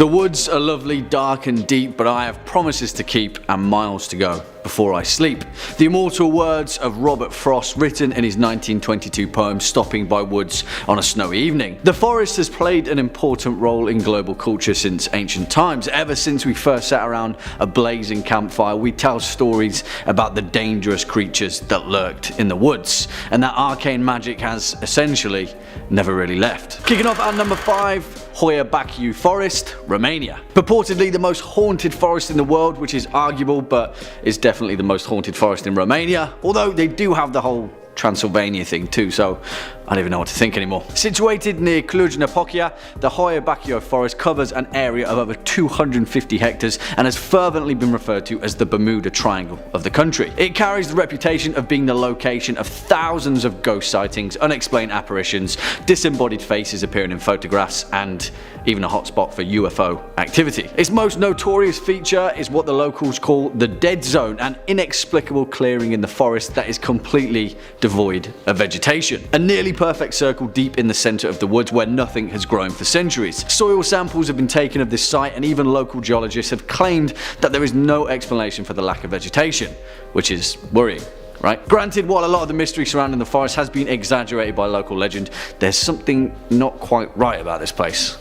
The woods are lovely, dark and deep, but I have promises to keep and miles to go before I sleep. The immortal words of Robert Frost, written in his 1922 poem Stopping by Woods on a Snowy Evening. The forest has played an important role in global culture since ancient times. Ever since we first sat around a blazing campfire, we tell stories about the dangerous creatures that lurked in the woods, and that arcane magic has essentially never really left. Kicking off at number 5, Hoya Baciu Forest, Romania. Purportedly the most haunted forest in the world, which is arguable, but is definitely the most haunted forest in Romania, although they do have the whole Transylvania thing too, so I don't even know what to think anymore. Situated near Cluj-Napoca, the Hoya Baciu forest covers an area of over 250 hectares and has fervently been referred to as the Bermuda Triangle of the country. It carries the reputation of being the location of thousands of ghost sightings, unexplained apparitions, disembodied faces appearing in photographs, and even a hotspot for UFO activity. Its most notorious feature is what the locals call the Dead Zone, an inexplicable clearing in the forest that is completely devoid of vegetation. A nearly perfect circle deep in the center of the woods where nothing has grown for centuries. Soil samples have been taken of this site, and even local geologists have claimed that there is no explanation for the lack of vegetation, which is worrying. Right? Granted, while a lot of the mystery surrounding the forest has been exaggerated by local legend, there's something not quite right about this place.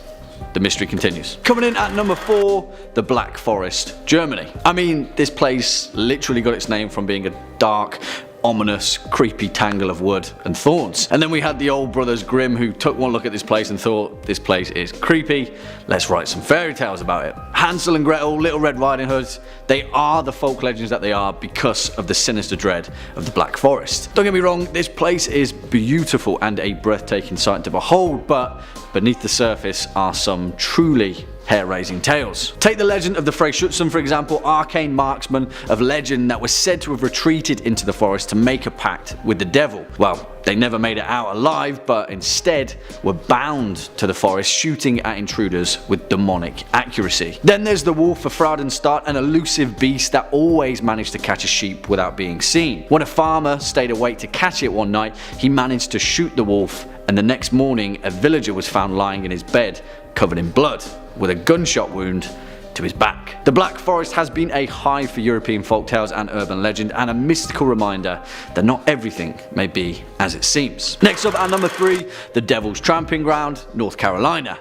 The mystery continues. Coming in at number 4, the Black Forest, Germany. I mean, this place literally got its name from being a dark, ominous, creepy tangle of wood and thorns. And then we had the old brothers Grimm, who took one look at this place and thought, this place is creepy, let's write some fairy tales about it. Hansel and Gretel, Little Red Riding Hood, they are the folk legends that they are because of the sinister dread of the Black Forest. Don't get me wrong, this place is beautiful and a breathtaking sight to behold, but beneath the surface are some truly hair-raising tales. Take the legend of the Frey Schutzen, for example, arcane marksmen of legend that was said to have retreated into the forest to make a pact with the devil. Well, they never made it out alive, but instead were bound to the forest, shooting at intruders with demonic accuracy. Then there's the wolf of Fraudenstadt, an elusive beast that always managed to catch a sheep without being seen. When a farmer stayed awake to catch it one night, he managed to shoot the wolf, and the next morning a villager was found lying in his bed covered in blood, with a gunshot wound to his back. The Black Forest has been a hive for European folktales and urban legend, and a mystical reminder that not everything may be as it seems. Next up at number 3, the Devil's Tramping Ground, North Carolina.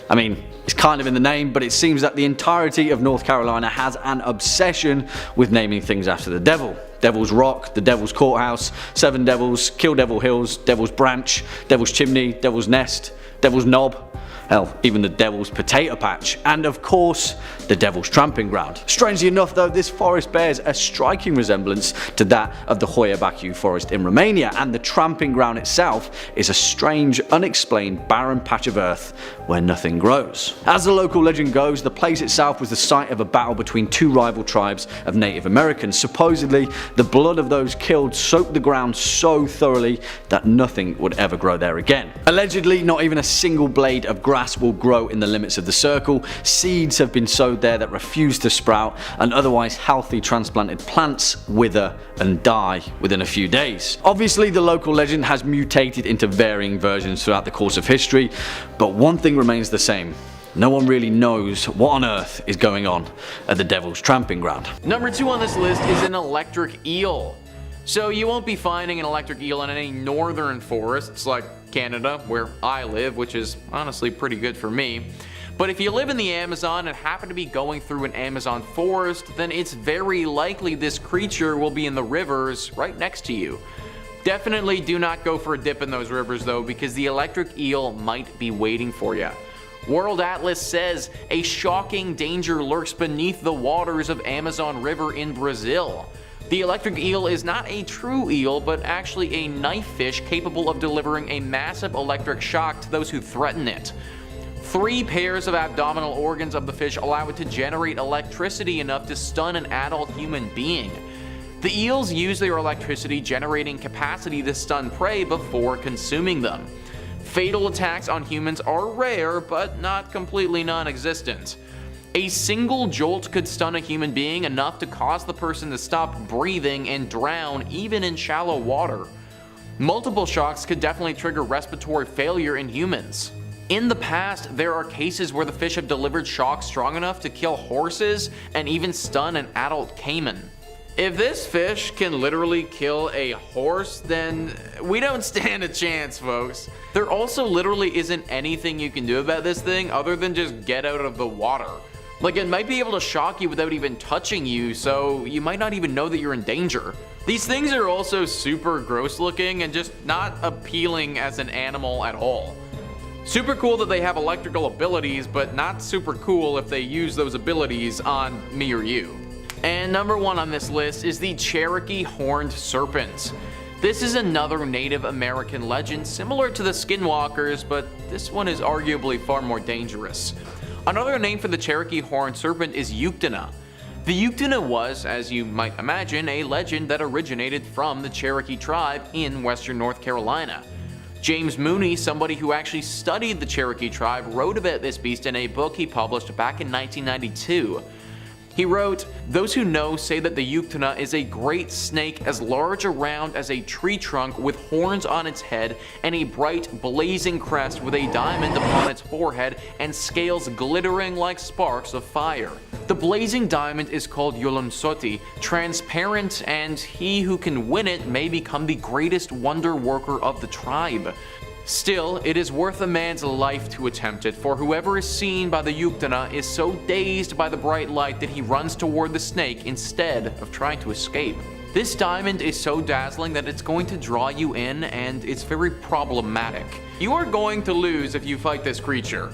I mean, it's kind of in the name, but it seems that the entirety of North Carolina has an obsession with naming things after the devil. Devil's Rock, the Devil's Courthouse, Seven Devils, Kill Devil Hills, Devil's Branch, Devil's Chimney, Devil's Nest, Devil's Knob, hell, even the Devil's Potato Patch, and of course, the Devil's Tramping Ground. Strangely enough though, this forest bears a striking resemblance to that of the Hoya Baciu forest in Romania, and the Tramping Ground itself is a strange, unexplained, barren patch of earth where nothing grows. As the local legend goes, the place itself was the site of a battle between two rival tribes of Native Americans. Supposedly, the blood of those killed soaked the ground so thoroughly that nothing would ever grow there again. Allegedly, not even a single blade of grass will grow in the limits of the circle. Seeds have been sowed there that refuse to sprout, and otherwise healthy transplanted plants wither and die within a few days. Obviously, the local legend has mutated into varying versions throughout the course of history, but one thing remains the same. No one really knows what on earth is going on at the Devil's Tramping Ground. Number 2 on this list is an electric eel. So you won't be finding an electric eel in any northern forests like Canada, where I live, which is honestly pretty good for me. But if you live in the Amazon and happen to be going through an Amazon forest, then it's very likely this creature will be in the rivers right next to you. Definitely do not go for a dip in those rivers though, because the electric eel might be waiting for you. World Atlas says a shocking danger lurks beneath the waters of Amazon River in Brazil. The electric eel is not a true eel, but actually a knife fish capable of delivering a massive electric shock to those who threaten it. 3 pairs of abdominal organs of the fish allow it to generate electricity enough to stun an adult human being. The eels use their electricity generating capacity to stun prey before consuming them. Fatal attacks on humans are rare, but not completely non-existent. A single jolt could stun a human being enough to cause the person to stop breathing and drown even in shallow water. Multiple shocks could definitely trigger respiratory failure in humans. In the past, there are cases where the fish have delivered shock strong enough to kill horses and even stun an adult caiman. If this fish can literally kill a horse, then we don't stand a chance, folks. There also literally isn't anything you can do about this thing other than just get out of the water. Like, it might be able to shock you without even touching you, so you might not even know that you're in danger. These things are also super gross looking and just not appealing as an animal at all. Super cool that they have electrical abilities, but not super cool if they use those abilities on me or you. And number 1 on this list is the Cherokee horned serpent. This is another Native American legend similar to the skinwalkers, but this one is arguably far more dangerous. Another name for the Cherokee horned serpent is Yuktana. The Yuktana was, as you might imagine, a legend that originated from the Cherokee tribe in western North Carolina. James Mooney, somebody who actually studied the Cherokee tribe, wrote about this beast in a book he published back in 1992. He wrote, "Those who know say that the Yuktana is a great snake as large around as a tree trunk with horns on its head and a bright blazing crest with a diamond upon its forehead and scales glittering like sparks of fire. The blazing diamond is called Yolonsoti, transparent, and he who can win it may become the greatest wonder worker of the tribe. Still, it is worth a man's life to attempt it, for whoever is seen by the Yuktana is so dazed by the bright light that he runs toward the snake instead of trying to escape. This diamond is so dazzling that it's going to draw you in, and it's very problematic. You are going to lose if you fight this creature.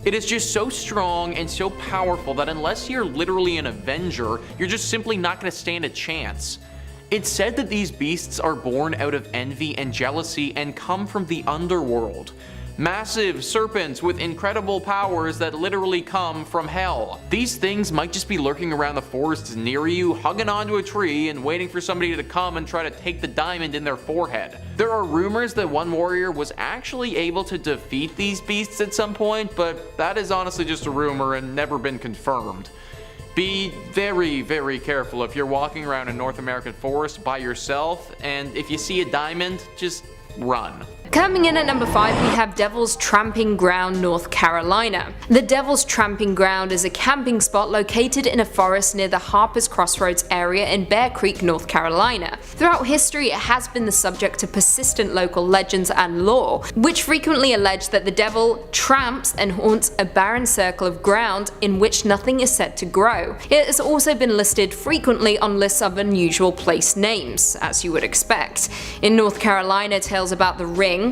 It is just so strong and so powerful that unless you're literally an Avenger, you're just simply not going to stand a chance. It's said that these beasts are born out of envy and jealousy and come from the underworld. Massive serpents with incredible powers that literally come from hell. These things might just be lurking around the forests near you, hugging onto a tree and waiting for somebody to come and try to take the diamond in their forehead. There are rumors that one warrior was actually able to defeat these beasts at some point, but that is honestly just a rumor and never been confirmed. Be very, very careful if you're walking around a North American forest by yourself, and if you see a diamond, just run. Coming in at number 5, we have Devil's Tramping Ground, North Carolina. The Devil's Tramping Ground is a camping spot located in a forest near the Harper's Crossroads area in Bear Creek, North Carolina. Throughout history, it has been the subject of persistent local legends and lore, which frequently allege that the devil tramps and haunts a barren circle of ground in which nothing is said to grow. It has also been listed frequently on lists of unusual place names, as you would expect. In North Carolina, tales about the ring,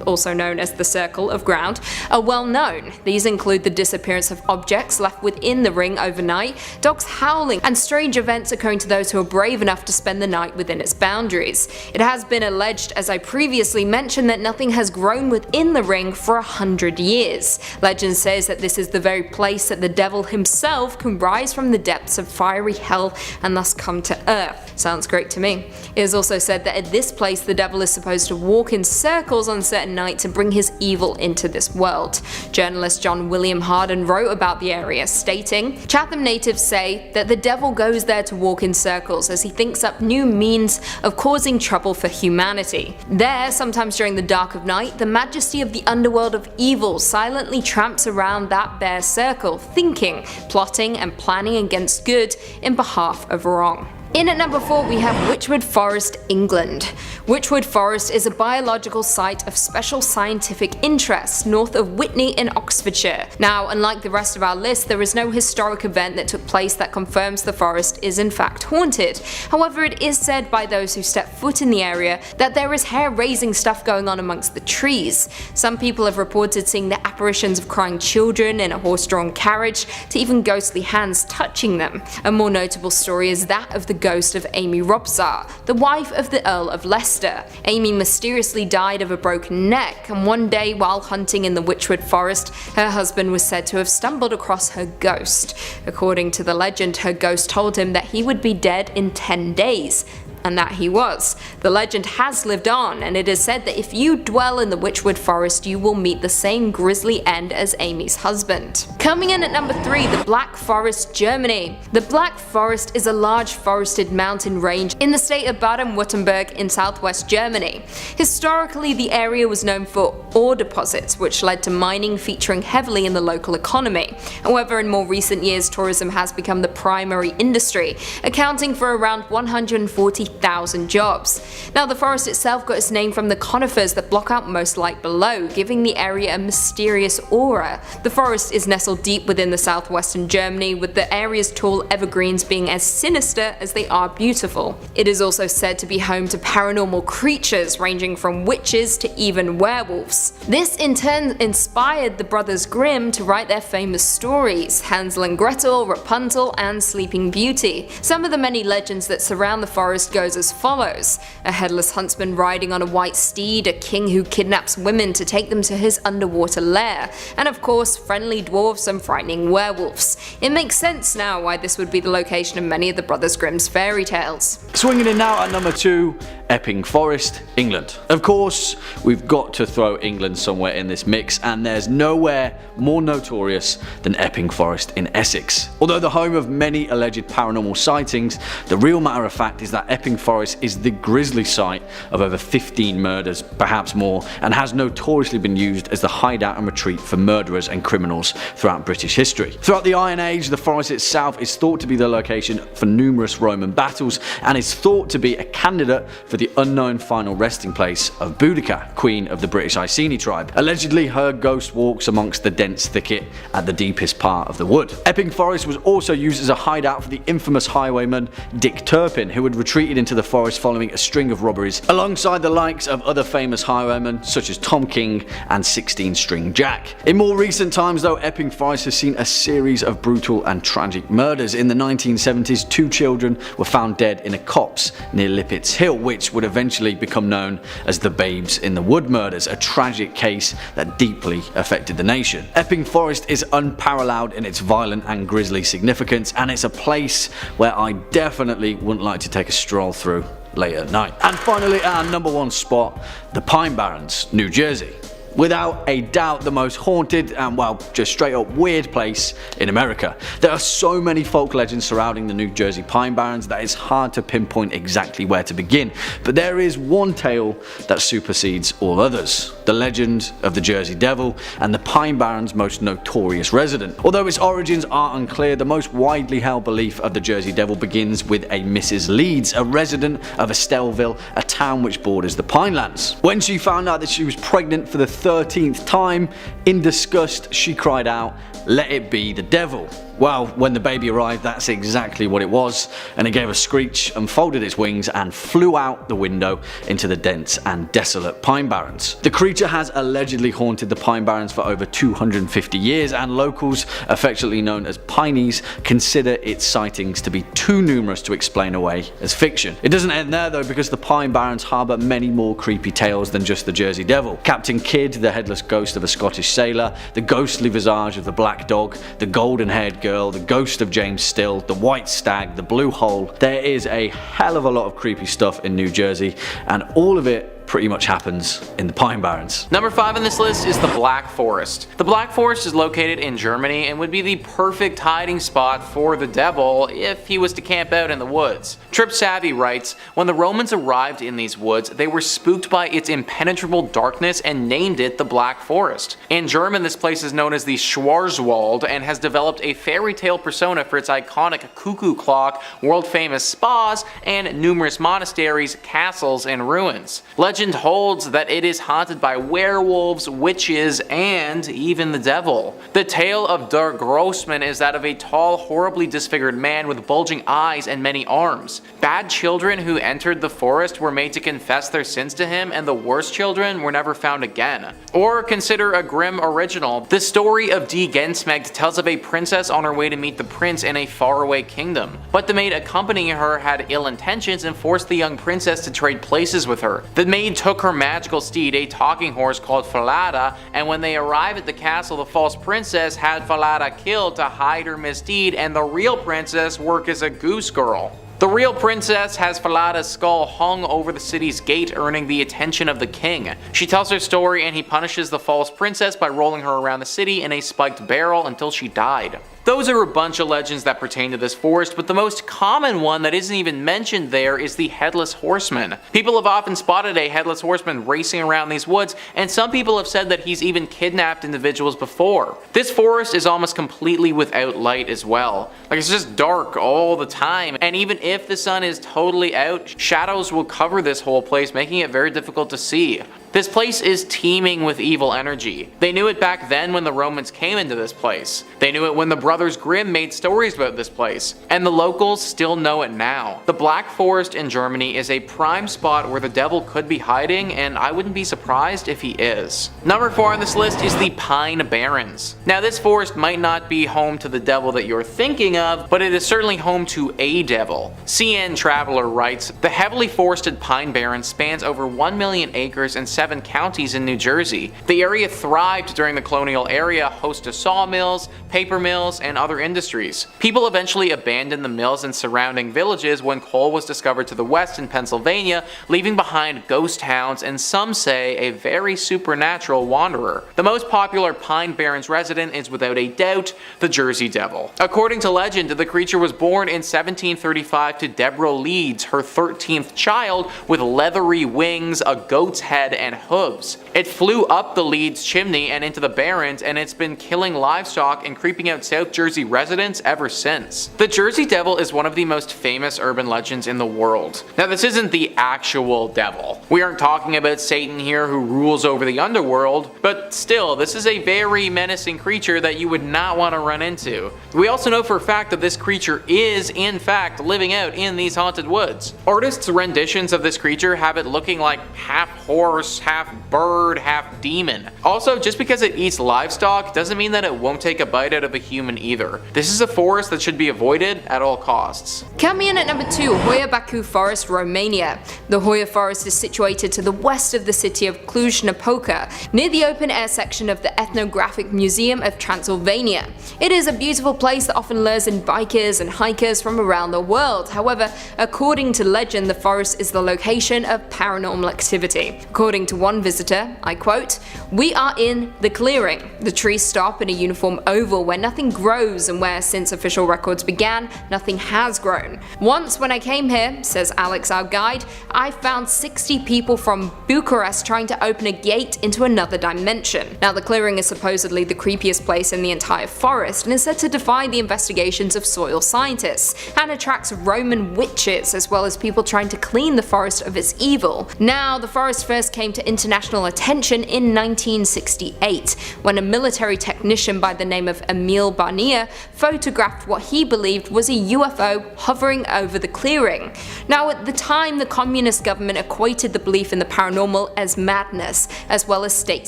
also known as the circle of ground, are well known. These include the disappearance of objects left within the ring overnight, dogs howling, and strange events occurring to those who are brave enough to spend the night within its boundaries. It has been alleged, as I previously mentioned, that nothing has grown within the ring for 100 years. Legend says that this is the very place that the devil himself can rise from the depths of fiery hell and thus come to earth. Sounds great to me. It is also said that at this place the devil is supposed to walk in circles on certain nights and bring his evil into this world. Journalist John William Harden wrote about the area, stating, "Chatham natives say that the devil goes there to walk in circles as he thinks up new means of causing trouble for humanity. There, sometimes during the dark of night, the majesty of the underworld of evil silently tramps around that bare circle, thinking, plotting and planning against good in behalf of wrong." In at number 4 we have Witchwood Forest, England. Witchwood Forest is a biological site of special scientific interest north of Witney in Oxfordshire. Now, unlike the rest of our list, there is no historic event that took place that confirms the forest is in fact haunted. However, it is said by those who step foot in the area that there is hair-raising stuff going on amongst the trees. Some people have reported seeing the apparitions of crying children in a horse-drawn carriage, to even ghostly hands touching them. A more notable story is that of the ghost of Amy Robsart, the wife of the Earl of Leicester. Amy mysteriously died of a broken neck, and one day while hunting in the Witchwood Forest, her husband was said to have stumbled across her ghost. According to the legend, her ghost told him that he would be dead in 10 days. and that he was. The legend has lived on, and it is said that if you dwell in the Witchwood Forest, you will meet the same grisly end as Amy's husband. Coming in at number 3, the Black Forest, Germany. The Black Forest is a large forested mountain range in the state of Baden-Württemberg in southwest Germany. Historically, the area was known for ore deposits, which led to mining featuring heavily in the local economy. However, in more recent years, tourism has become the primary industry, accounting for around 140,000 jobs. Now, the forest itself got its name from the conifers that block out most light below, giving the area a mysterious aura. The forest is nestled deep within the southwestern Germany, with the area's tall evergreens being as sinister as they are beautiful. It is also said to be home to paranormal creatures ranging from witches to even werewolves. This in turn inspired the Brothers Grimm to write their famous stories, Hansel and Gretel, Rapunzel, and Sleeping Beauty. Some of the many legends that surround the forest goes as follows: a headless huntsman riding on a white steed, a king who kidnaps women to take them to his underwater lair, and of course friendly dwarfs and frightening werewolves. It makes sense now why this would be the location of many of the Brothers Grimm's fairy tales. Swinging in now at number 2, Epping Forest, England. Of course, we've got to throw England somewhere in this mix, and there's nowhere more notorious than Epping Forest in Essex. Although the home of many alleged paranormal sightings, the real matter of fact is that Epping Forest is the grisly site of over 15 murders, perhaps more, and has notoriously been used as the hideout and retreat for murderers and criminals throughout British history. Throughout the Iron Age, the forest itself is thought to be the location for numerous Roman battles, and is thought to be a candidate for the unknown final resting place of Boudica, queen of the British Iceni tribe. Allegedly, her ghost walks amongst the dense thicket at the deepest part of the wood. Epping Forest was also used as a hideout for the infamous highwayman Dick Turpin, who had retreated into the forest following a string of robberies, alongside the likes of other famous highwaymen such as Tom King and 16 String Jack. In more recent times though, Epping Forest has seen a series of brutal and tragic murders. In the 1970s, 2 children were found dead in a copse near Lippett's Hill, which would eventually become known as the Babes in the Wood murders, a tragic case that deeply affected the nation. Epping Forest is unparalleled in its violent and grisly significance, and it's a place where I definitely wouldn't like to take a stroll through late at night. And finally, at our number 1 spot, the Pine Barrens, New Jersey. Without a doubt the most haunted and, well, just straight up weird place in America. There are so many folk legends surrounding the New Jersey Pine Barrens that it's hard to pinpoint exactly where to begin, but there is one tale that supersedes all others: the legend of the Jersey Devil and the Pine Barrens' most notorious resident. Although its origins are unclear, the most widely held belief of the Jersey Devil begins with a Mrs. Leeds, a resident of Estellville, a town which borders the Pinelands. When she found out that she was pregnant for the 13th time, in disgust she cried out, "Let it be the devil." Well, when the baby arrived, that's exactly what it was, and it gave a screech, unfolded its wings, and flew out the window into the dense and desolate Pine Barrens. The creature has allegedly haunted the Pine Barrens for over 250 years, and locals, affectionately known as Pineys, consider its sightings to be too numerous to explain away as fiction. It doesn't end there though, because the Pine Barrens harbour many more creepy tales than just the Jersey Devil. Captain Kidd, the headless ghost of a Scottish sailor, the ghostly visage of the black dog, the golden-haired girl, the ghost of James Still, the white stag, the blue hole. There is a hell of a lot of creepy stuff in New Jersey, and all of it pretty much happens in the Pine Barrens. Number 5 on this list is the Black Forest. The Black Forest is located in Germany and would be the perfect hiding spot for the devil if he was to camp out in the woods. Trip Savvy writes, when the Romans arrived in these woods, they were spooked by its impenetrable darkness and named it the Black Forest. In German, this place is known as the Schwarzwald and has developed a fairy tale persona for its iconic cuckoo clock, world famous spas, and numerous monasteries, castles, and ruins. Legend holds that it is haunted by werewolves, witches, and even the devil. The tale of Der Grossman is that of a tall, horribly disfigured man with bulging eyes and many arms. Bad children who entered the forest were made to confess their sins to him, and the worst children were never found again. Or consider a grim original. The story of Die Gensmegd tells of a princess on her way to meet the prince in a faraway kingdom. But the maid accompanying her had ill intentions and forced the young princess to trade places with her. The maid took her magical steed, a talking horse called Falada, and when they arrived at the castle, the false princess had Falada killed to hide her misdeed, and the real princess work as a goose girl. The real princess has Falada's skull hung over the city's gate, earning the attention of the king. She tells her story and he punishes the false princess by rolling her around the city in a spiked barrel until she died. Those are a bunch of legends that pertain to this forest, but the most common one that isn't even mentioned there is the Headless Horseman. People have often spotted a Headless Horseman racing around these woods, and some people have said that he's even kidnapped individuals before. This forest is almost completely without light as well. Like, it's just dark all the time, and even if the sun is totally out, shadows will cover this whole place, making it very difficult to see. This place is teeming with evil energy. They knew it back then when the Romans came into this place. They knew it when the Brothers Grimm made stories about this place. And the locals still know it now. The Black Forest in Germany is a prime spot where the devil could be hiding, and I wouldn't be surprised if he is. Number 4 on this list is the Pine Barrens. Now, this forest might not be home to the devil that you're thinking of, but it is certainly home to a devil. CN Traveler writes, "The heavily forested Pine Barrens spans over 1 million acres and 7 counties in New Jersey. The area thrived during the colonial era, host to sawmills, paper mills, and other industries. People eventually abandoned the mills in surrounding villages when coal was discovered to the west in Pennsylvania, leaving behind ghost towns and some say a very supernatural wanderer. The most popular Pine Barrens resident is without a doubt the Jersey Devil. According to legend, the creature was born in 1735 to Deborah Leeds, her 13th child, with leathery wings, a goat's head, and hooves. It flew up the Leeds chimney and into the Barrens, and it's been killing livestock and creeping out South Jersey residents ever since. The Jersey Devil is one of the most famous urban legends in the world. Now, this isn't the actual devil. We aren't talking about Satan here who rules over the underworld, but still, this is a very menacing creature that you would not want to run into. We also know for a fact that this creature is, in fact, living out in these haunted woods. Artists' renditions of this creature have it looking like half horse, half bird, half demon. Also, just because it eats livestock doesn't mean that it won't take a bite out of a human either. This is a forest that should be avoided at all costs. Coming in at number 2, Hoya Baciu Forest, Romania. The Hoya Forest is situated to the west of the city of Cluj-Napoca, near the open-air section of the Ethnographic Museum of Transylvania. It is a beautiful place that often lures in bikers and hikers from around the world. However, according to legend, the forest is the location of paranormal activity. According to one visitor, I quote, "We are in the clearing. The trees stop in a uniform oval where nothing grows and where, since official records began, nothing has grown. Once when I came here," says Alex, our guide, "I found 60 people from Bucharest trying to open a gate into another dimension." Now, the clearing is supposedly the creepiest place in the entire forest and is said to defy the investigations of soil scientists and attracts Roman witches as well as people trying to clean the forest of its evil. Now, the forest first came to international attention in 1968 when a military technician by the name of Emil Barnier photographed what he believed was a UFO hovering over the clearing. Now, at the time, the communist government equated the belief in the paranormal as madness as well as state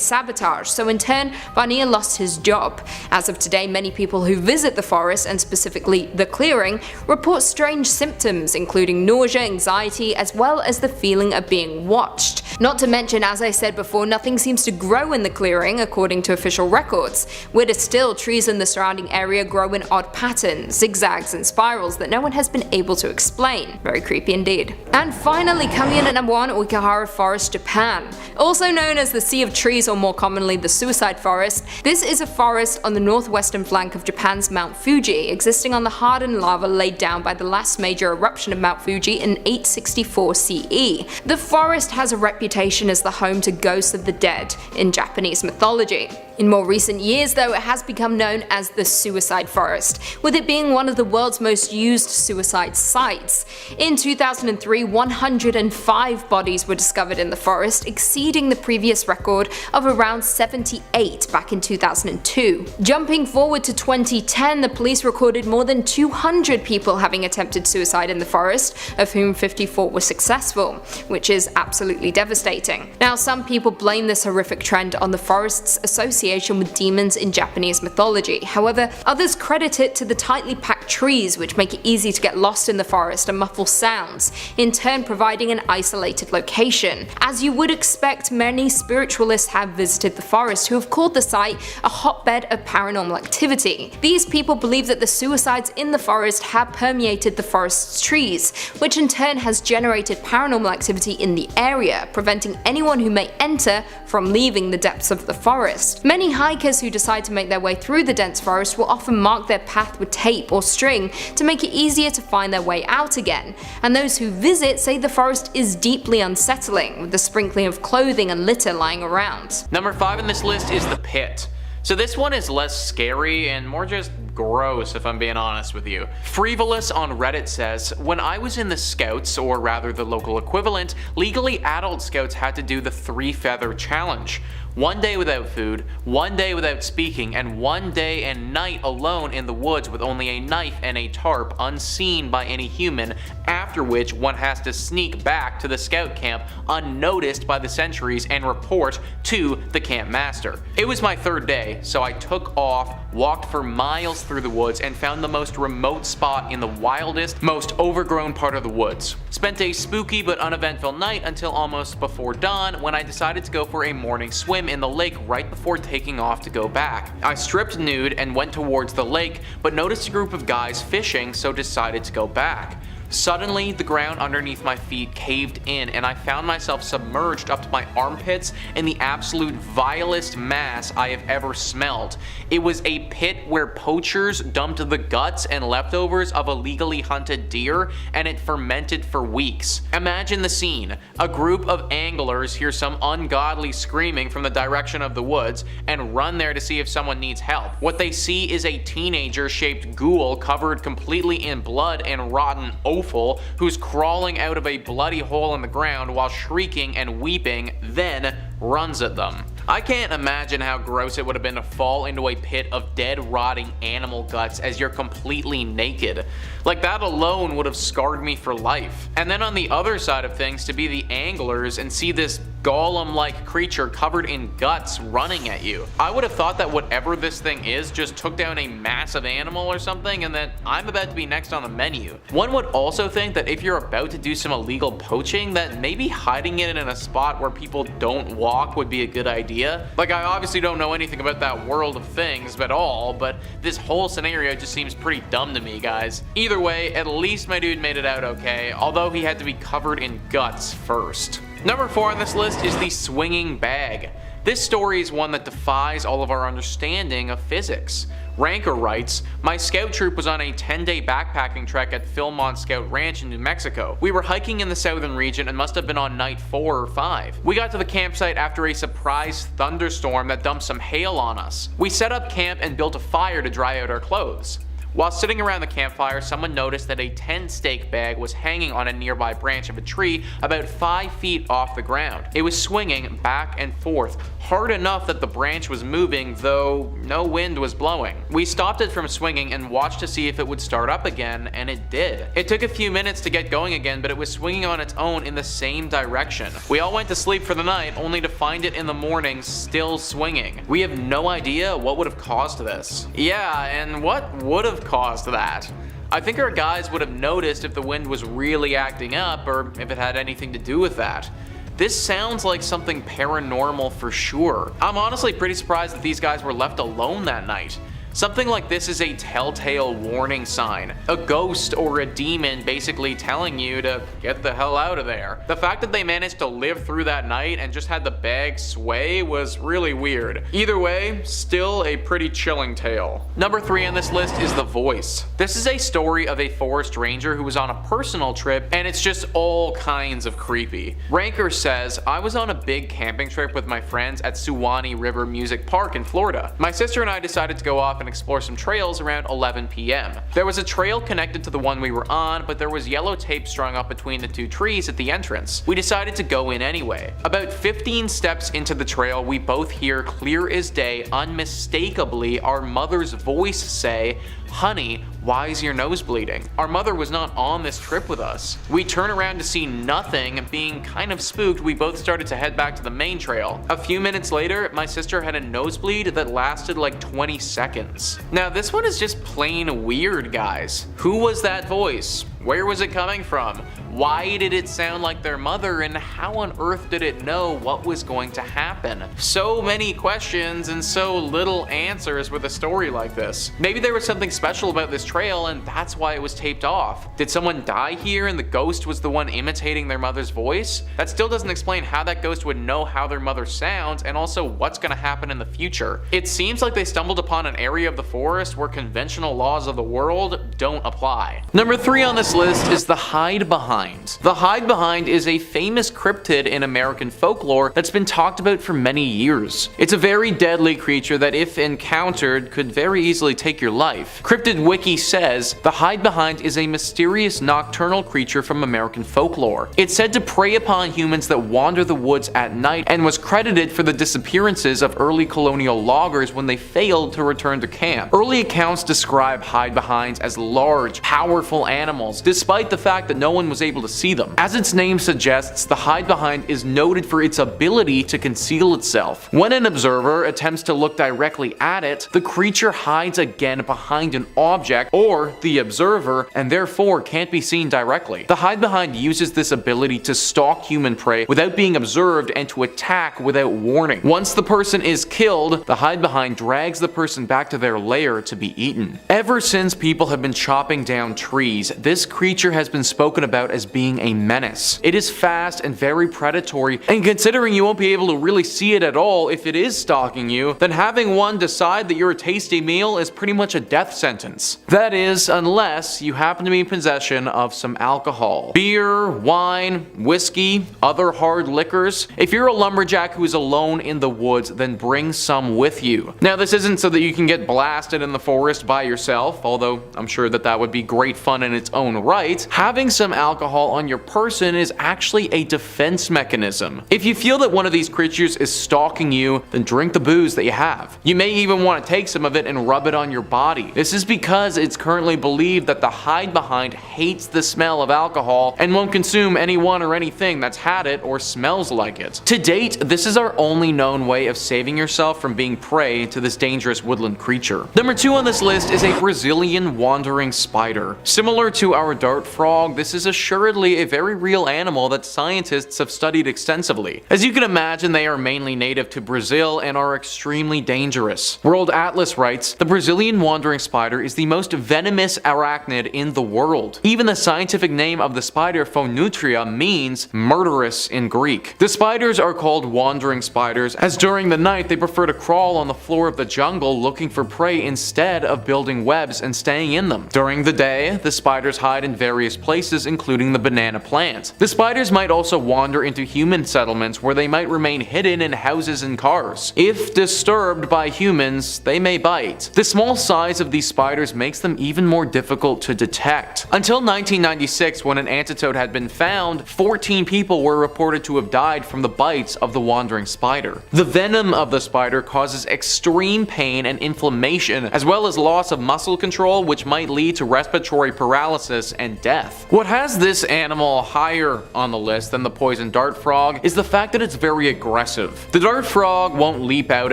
sabotage, so in turn Barnier lost his job. As of today, many people who visit the forest, and specifically the clearing, report strange symptoms including nausea, anxiety, as well as the feeling of being watched. Not to mention, as I said before, nothing seems to grow in the clearing according to official records. Weirder still, trees in the surrounding area grow in odd patterns, zigzags and spirals that no one has been able to explain. Very creepy indeed. And finally, coming in at number 1, Aokigahara Forest, Japan. Also known as the Sea of Trees, or more commonly the Suicide Forest, this is a forest on the northwestern flank of Japan's Mount Fuji, existing on the hardened lava laid down by the last major eruption of Mount Fuji in 864 CE. The forest has a reputation as the home to ghosts of the dead in Japanese mythology. In more recent years, though, it has become known as the Suicide Forest, with it being one of the world's most used suicide sites. In 2003, 105 bodies were discovered in the forest, exceeding the previous record of around 78 back in 2002. Jumping forward to 2010, the police recorded more than 200 people having attempted suicide in the forest, of whom 54 were successful, which is absolutely devastating. Now, some people blame this horrific trend on the forest's association association with demons in Japanese mythology. However, others credit it to the tightly packed trees, which make it easy to get lost in the forest and muffle sounds, in turn providing an isolated location. As you would expect, many spiritualists have visited the forest who have called the site a hotbed of paranormal activity. These people believe that the suicides in the forest have permeated the forest's trees, which in turn has generated paranormal activity in the area, preventing anyone who may enter from leaving the depths of the forest. Many hikers who decide to make their way through the dense forest will often mark their path with tape or string to make it easier to find their way out again, and those who visit say the forest is deeply unsettling, with the sprinkling of clothing and litter lying around. Number 5 in this list is the pit. So this one is less scary and more just gross, if I'm being honest with you. Frivolous on Reddit says, when I was in the Scouts, or rather the local equivalent, legally adult Scouts had to do the 3-feather challenge. 1 day without food, 1 day without speaking, and 1 day and night alone in the woods with only a knife and a tarp unseen by any human, after which one has to sneak back to the scout camp unnoticed by the sentries and report to the camp master. It was my 3rd day, so I took off, walked for miles through the woods, and found the most remote spot in the wildest, most overgrown part of the woods. Spent a spooky but uneventful night until almost before dawn, when I decided to go for a morning swim in the lake right before taking off to go back. I stripped nude and went towards the lake, but noticed a group of guys fishing, so decided to go back. Suddenly, the ground underneath my feet caved in and I found myself submerged up to my armpits in the absolute vilest mass I have ever smelled. It was a pit where poachers dumped the guts and leftovers of illegally hunted deer, and it fermented for weeks. Imagine the scene. A group of anglers hear some ungodly screaming from the direction of the woods and run there to see if someone needs help. What they see is a teenager-shaped ghoul covered completely in blood and rotten offal, who's crawling out of a bloody hole in the ground while shrieking and weeping, then runs at them. I can't imagine how gross it would have been to fall into a pit of dead, rotting animal guts as you're completely naked. Like, that alone would have scarred me for life. And then on the other side of things, to be the anglers and see this golem-like creature covered in guts running at you. I would have thought that whatever this thing is just took down a massive animal or something, and that I'm about to be next on the menu. One would also think that if you're about to do some illegal poaching, that maybe hiding it in a spot where people don't walk would be a good idea. Like, I obviously don't know anything about that world of things at all, but this whole scenario just seems pretty dumb to me, guys. Either way, at least my dude made it out okay, although he had to be covered in guts first. Number 4 on this list is the swinging bag. This story is one that defies all of our understanding of physics. Ranker writes, my scout troop was on a 10-day backpacking trek at Philmont Scout Ranch in New Mexico. We were hiking in the southern region and must have been on night 4 or 5. We got to the campsite after a surprise thunderstorm that dumped some hail on us. We set up camp and built a fire to dry out our clothes. While sitting around the campfire, someone noticed that a tent stake bag was hanging on a nearby branch of a tree about 5 feet off the ground. It was swinging back and forth, hard enough that the branch was moving, though no wind was blowing. We stopped it from swinging and watched to see if it would start up again, and it did. It took a few minutes to get going again, but it was swinging on its own in the same direction. We all went to sleep for the night, only to find it in the morning still swinging. We have no idea what would have caused this. Yeah, and what would have caused that? I think our guys would have noticed if the wind was really acting up, or if it had anything to do with that. This sounds like something paranormal for sure. I'm honestly pretty surprised that these guys were left alone that night. Something like this is a telltale warning sign. A ghost or a demon basically telling you to get the hell out of there. The fact that they managed to live through that night and just had the bag sway was really weird. Either way, still a pretty chilling tale. Number 3 on this list is The Voice. This is a story of a forest ranger who was on a personal trip, and it's just all kinds of creepy. Ranker says, I was on a big camping trip with my friends at Suwannee River Music Park in Florida. My sister and I decided to go off and explore some trails around 11 p.m. There was a trail connected to the one we were on, but there was yellow tape strung up between the 2 trees at the entrance. We decided to go in anyway. About 15 steps into the trail, we both hear clear as day, unmistakably, our mother's voice say, "Honey, why is your nose bleeding?" Our mother was not on this trip with us. We turn around to see nothing, and being kind of spooked, we both started to head back to the main trail. A few minutes later, my sister had a nosebleed that lasted like 20 seconds. Now this one is just plain weird, guys. Who was that voice? Where was it coming from? Why did it sound like their mother, and how on earth did it know what was going to happen? So many questions and so little answers with a story like this. Maybe there was something special about this trail and that's why it was taped off. Did someone die here and the ghost was the one imitating their mother's voice? That still doesn't explain how that ghost would know how their mother sounds and also what's going to happen in the future. It seems like they stumbled upon an area of the forest where conventional laws of the world don't apply. Number 3 on this list is the hidebehind. The hidebehind is a famous cryptid in American folklore that's been talked about for many years. It's a very deadly creature that, if encountered, could very easily take your life. Cryptid Wiki says the hidebehind is a mysterious nocturnal creature from American folklore. It's said to prey upon humans that wander the woods at night and was credited for the disappearances of early colonial loggers when they failed to return to camp. Early accounts describe hidebehinds as large, powerful animals, despite the fact that no one was able to see them. As its name suggests, the hidebehind is noted for its ability to conceal itself. When an observer attempts to look directly at it, the creature hides again behind an object or the observer and therefore can't be seen directly. The hidebehind uses this ability to stalk human prey without being observed and to attack without warning. Once the person is killed, the hidebehind drags the person back to their lair to be eaten. Ever since people have been chopping down trees, this creature has been spoken about as being a menace. It is fast and very predatory, and considering you won't be able to really see it at all if it is stalking you, then having one decide that you're a tasty meal is pretty much a death sentence. That is, unless you happen to be in possession of some alcohol. Beer, wine, whiskey, other hard liquors. If you're a lumberjack who is alone in the woods, then bring some with you. Now this isn't so that you can get blasted in the forest by yourself, although I'm sure that would be great fun in its own right. Having some alcohol on your person is actually a defense mechanism. If you feel that one of these creatures is stalking you, then drink the booze that you have. You may even want to take some of it and rub it on your body. This is because it's currently believed that the hidebehind hates the smell of alcohol and won't consume anyone or anything that's had it or smells like it. To date, this is our only known way of saving yourself from being prey to this dangerous woodland creature. Number 2 on this list is a Brazilian wandering spider. Similar to our dart frog, this is assuredly a very real animal that scientists have studied extensively. As you can imagine, they are mainly native to Brazil and are extremely dangerous. World Atlas writes, the Brazilian wandering spider is the most venomous arachnid in the world. Even the scientific name of the spider, Phonutria, means murderous in Greek. The spiders are called wandering spiders, as during the night they prefer to crawl on the floor of the jungle looking for prey instead of building webs and staying in them. During the day, the spiders hide in various places, including the banana plant. The spiders might also wander into human settlements where they might remain hidden in houses and cars. If disturbed by humans, they may bite. The small size of these spiders makes them even more difficult to detect. Until 1996, when an antidote had been found, 14 people were reported to have died from the bites of the wandering spider. The venom of the spider causes extreme pain and inflammation, as well as loss of muscle control, which might lead to respiratory paralysis and death. What has this animal higher on the list than the poison dart frog is the fact that it's very aggressive. The dart frog won't leap out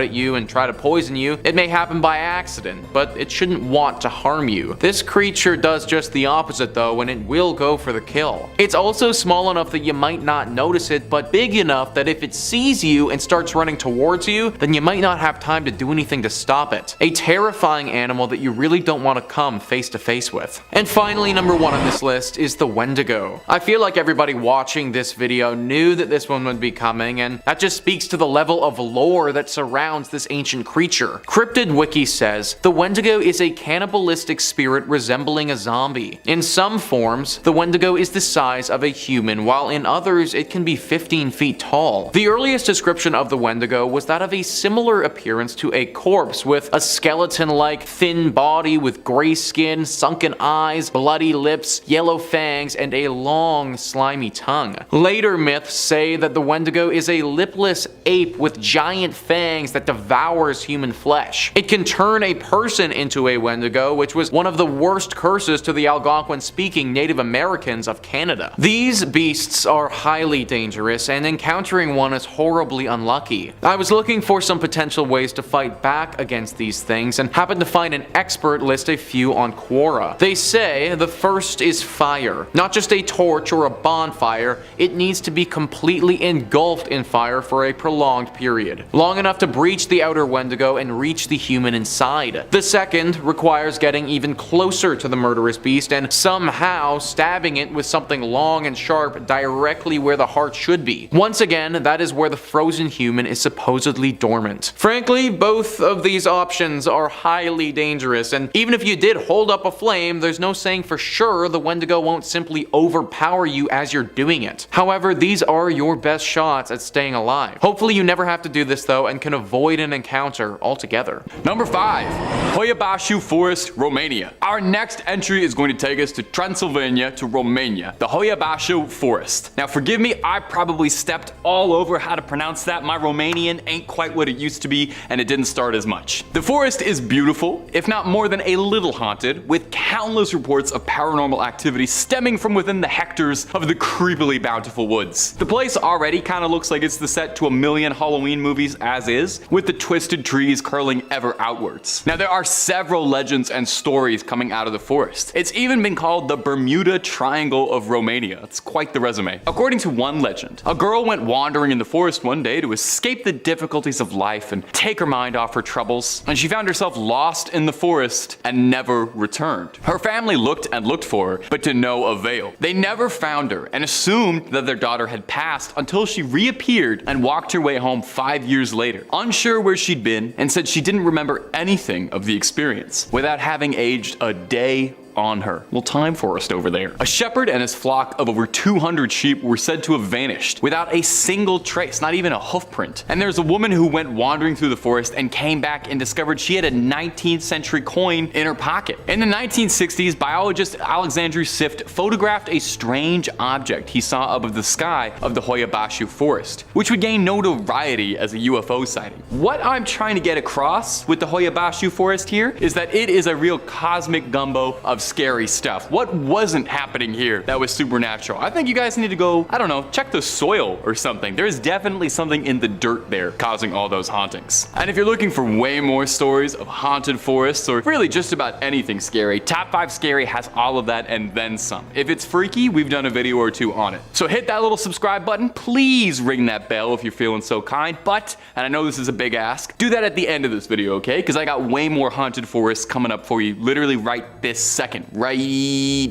at you and try to poison you. It may happen by accident, but it shouldn't want to harm you. This creature does just the opposite though, and it will go for the kill. It's also small enough that you might not notice it, but big enough that if it sees you and starts running towards you, then you might not have time to do anything to stop it. A terrifying animal that you really don't want to come face to face with. And finally, number 1 on this list is the Wendigo. I feel like everybody watching this video knew that this one would be coming, and that just speaks to the level of lore that surrounds this ancient creature. Cryptid Wiki says, the Wendigo is a cannibalistic spirit resembling a zombie. In some forms, the Wendigo is the size of a human, while in others it can be 15 feet tall. The earliest description of the Wendigo was that of a similar appearance to a corpse with a skeleton-like thin body with gray skin, sunken eyes, bloody lips, yellow fangs, and a long, slimy tongue. Later myths say that the Wendigo is a lipless ape with giant fangs that devours human flesh. It can turn a person into a Wendigo, which was one of the worst curses to the Algonquin-speaking Native Americans of Canada. These beasts are highly dangerous, and encountering one is horribly unlucky. I was looking for some potential ways to fight back against these things and happened to find an expert list a few on Quora. They say the first is fire. Not just a torch or a bonfire, it needs to be completely engulfed in fire for a prolonged period, long enough to breach the outer Wendigo and reach the human inside. The second requires getting even closer to the murderous beast and somehow stabbing it with something long and sharp directly where the heart should be. Once again, that is where the frozen human is supposedly dormant. Frankly, both of these options are highly dangerous, and even if you did hold up a flame, there's no saying for sure the Wendigo won't simply overpower you as you're doing it. However, these are your best shots at staying alive. Hopefully you never have to do this though and can avoid an encounter altogether. Number 5. Hoya Baciu Forest, Romania. Our next entry is going to take us to Transylvania to Romania, the Hoya Baciu Forest. Now forgive me, I probably stepped all over how to pronounce that. My Romanian ain't quite what it used to be, and it didn't start as much. The forest is beautiful, if not more than a little haunted, with countless reports of paranormal activity stemming from within the hectares of the creepily bountiful woods. The place already kind of looks like it's the set to a million Halloween movies as is, with the twisted trees curling ever outwards. Now there are several legends and stories coming out of the forest. It's even been called the Bermuda Triangle of Romania. It's quite the resume. According to one legend, a girl went wandering in the forest one day to escape the difficulties of life and take her mind off her troubles, and she found herself lost in the forest and never returned. Her family looked and looked for her, but to no avail. They never found her and assumed that their daughter had passed until she reappeared and walked her way home 5 years later, unsure where she'd been, and said she didn't remember anything of the experience, without having aged a day on her. Well, time forest over there. A shepherd and his flock of over 200 sheep were said to have vanished without a single trace, not even a hoof print. And there's a woman who went wandering through the forest and came back and discovered she had a 19th century coin in her pocket. In the 1960s, biologist Alexander Sift photographed a strange object he saw above the sky of the Hoya Baciu forest, which would gain notoriety as a UFO sighting. What I'm trying to get across with the Hoya Baciu forest here is that it is a real cosmic gumbo of scary stuff. What wasn't happening here that was supernatural? I think you guys need to go, I don't know, check the soil or something. There is definitely something in the dirt there causing all those hauntings. And if you're looking for way more stories of haunted forests or really just about anything scary, Top 5 Scary has all of that and then some. If it's freaky, we've done a video or two on it. So hit that little subscribe button. Please ring that bell if you're feeling so kind. But, and I know this is a big ask, do that at the end of this video, okay? Because I got way more haunted forests coming up for you literally right this second. Right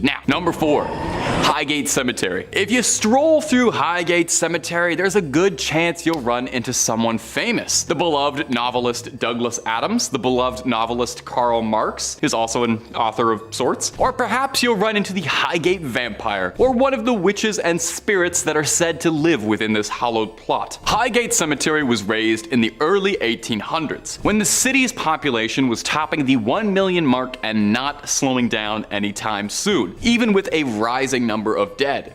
now. Number 4, Highgate Cemetery. If you stroll through Highgate Cemetery, there's a good chance you'll run into someone famous. The beloved novelist Douglas Adams, the beloved novelist Karl Marx, is also an author of sorts. Or perhaps you'll run into the Highgate Vampire, or one of the witches and spirits that are said to live within this hallowed plot. Highgate Cemetery was raised in the early 1800s, when the city's population was topping the 1 million mark and not slowing down anytime soon, even with a rising number of dead.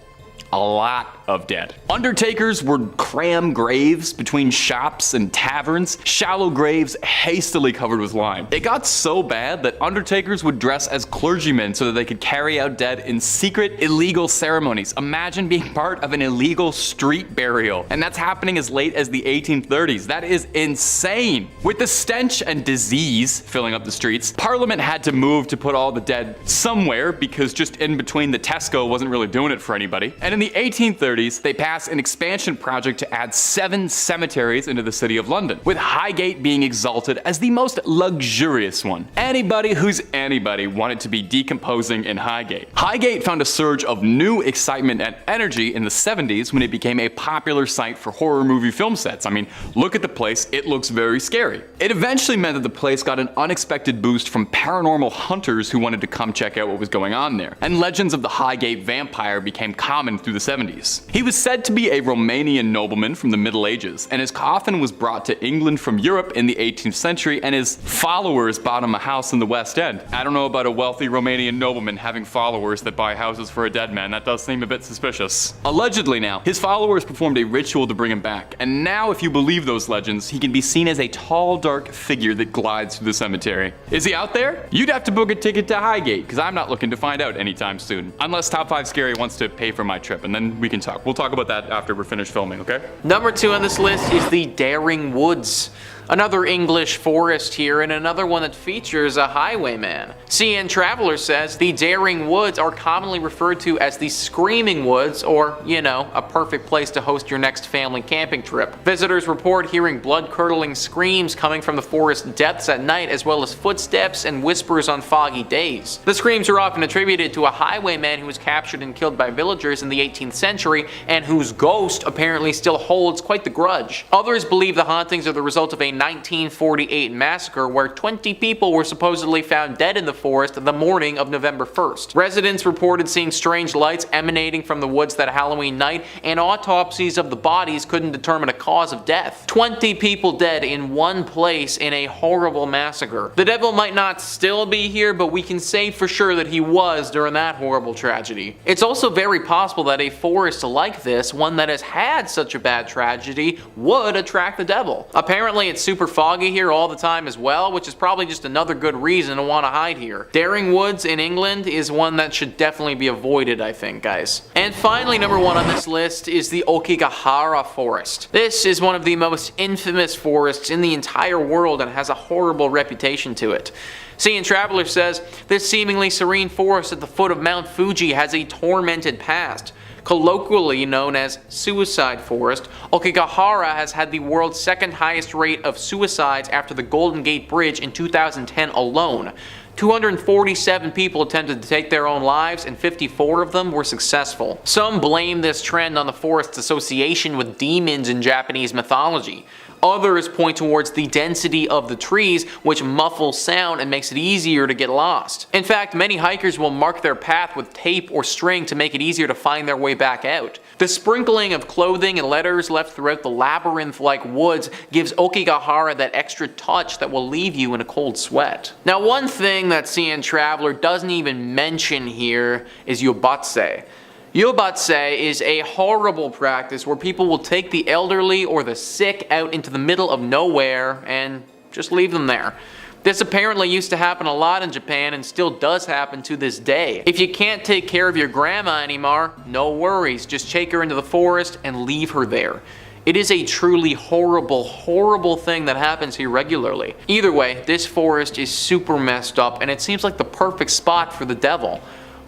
A lot of dead. Undertakers would cram graves between shops and taverns, shallow graves hastily covered with lime. It got so bad that undertakers would dress as clergymen so that they could carry out dead in secret, illegal ceremonies. Imagine being part of an illegal street burial. And that's happening as late as the 1830s. That is insane. With the stench and disease filling up the streets, Parliament had to move to put all the dead somewhere because just in between the Tesco wasn't really doing it for anybody. And in the 1830s, they passed an expansion project to add 7 cemeteries into the city of London, with Highgate being exalted as the most luxurious one. Anybody who's anybody wanted to be decomposing in Highgate. Highgate found a surge of new excitement and energy in the 70s when it became a popular site for horror movie film sets. I mean, look at the place, it looks very scary. It eventually meant that the place got an unexpected boost from paranormal hunters who wanted to come check out what was going on there, and legends of the Highgate Vampire became common through the 70s. Hauntings. He was said to be a Romanian nobleman from the Middle Ages, and his coffin was brought to England from Europe in the 18th century, and his followers bought him a house in the West End. I don't know about a wealthy Romanian nobleman having followers that buy houses for a dead man. That does seem a bit suspicious. Allegedly now, his followers performed a ritual to bring him back, and now if you believe those legends, he can be seen as a tall, dark figure that glides through the cemetery. Is he out there? You'd have to book a ticket to Highgate, because I'm not looking to find out anytime soon. Unless Top 5 Scary wants to pay for my trip, and then we can talk. We'll talk about that after we're finished filming, okay? Number 2 on this list is the Daring Woods. Another English forest here, and another one that features a highwayman. CN Traveler says the Daring Woods are commonly referred to as the Screaming Woods, or, you know, a perfect place to host your next family camping trip. Visitors report hearing blood-curdling screams coming from the forest depths at night, as well as footsteps and whispers on foggy days. The screams are often attributed to a highwayman who was captured and killed by villagers in the 18th century, and whose ghost apparently still holds quite the grudge. Others believe the hauntings are the result of a 1948 massacre where 20 people were supposedly found dead in the forest the morning of November 1st. Residents reported seeing strange lights emanating from the woods that Halloween night, and autopsies of the bodies couldn't determine a cause of death. 20 people dead in one place in a horrible massacre. The devil might not still be here, but we can say for sure that he was during that horrible tragedy. It's also very possible that a forest like this, one that has had such a bad tragedy, would attract the devil. Apparently it's super foggy here all the time as well, which is probably just another good reason to want to hide here. Daring Woods in England is one that should definitely be avoided, I think, guys. And finally, number 1 on this list is the Aokigahara forest. This is one of the most infamous forests in the entire world and has a horrible reputation to it. CN Traveler says, this seemingly serene forest at the foot of Mount Fuji has a tormented past. Colloquially known as Suicide Forest, Aokigahara has had the world's second highest rate of suicides after the Golden Gate Bridge in 2010 alone. 247 people attempted to take their own lives, and 54 of them were successful. Some blame this trend on the forest's association with demons in Japanese mythology. Others point towards the density of the trees, which muffles sound and makes it easier to get lost. In fact, many hikers will mark their path with tape or string to make it easier to find their way back out. The sprinkling of clothing and letters left throughout the labyrinth-like woods gives Aokigahara that extra touch that will leave you in a cold sweat. Now, one thing that CN Traveler doesn't even mention here is yobatse. Yobatse is a horrible practice where people will take the elderly or the sick out into the middle of nowhere and just leave them there. This apparently used to happen a lot in Japan and still does happen to this day. If you can't take care of your grandma anymore, no worries, just take her into the forest and leave her there. It is a truly horrible, horrible thing that happens here regularly. Either way, this forest is super messed up and it seems like the perfect spot for the devil.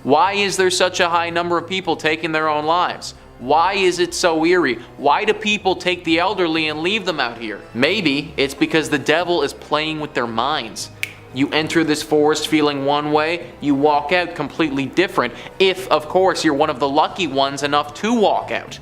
Why is there such a high number of people taking their own lives? Why is it so eerie? Why do people take the elderly and leave them out here? Maybe it's because the devil is playing with their minds. You enter this forest feeling one way, you walk out completely different, if of course you're one of the lucky ones enough to walk out.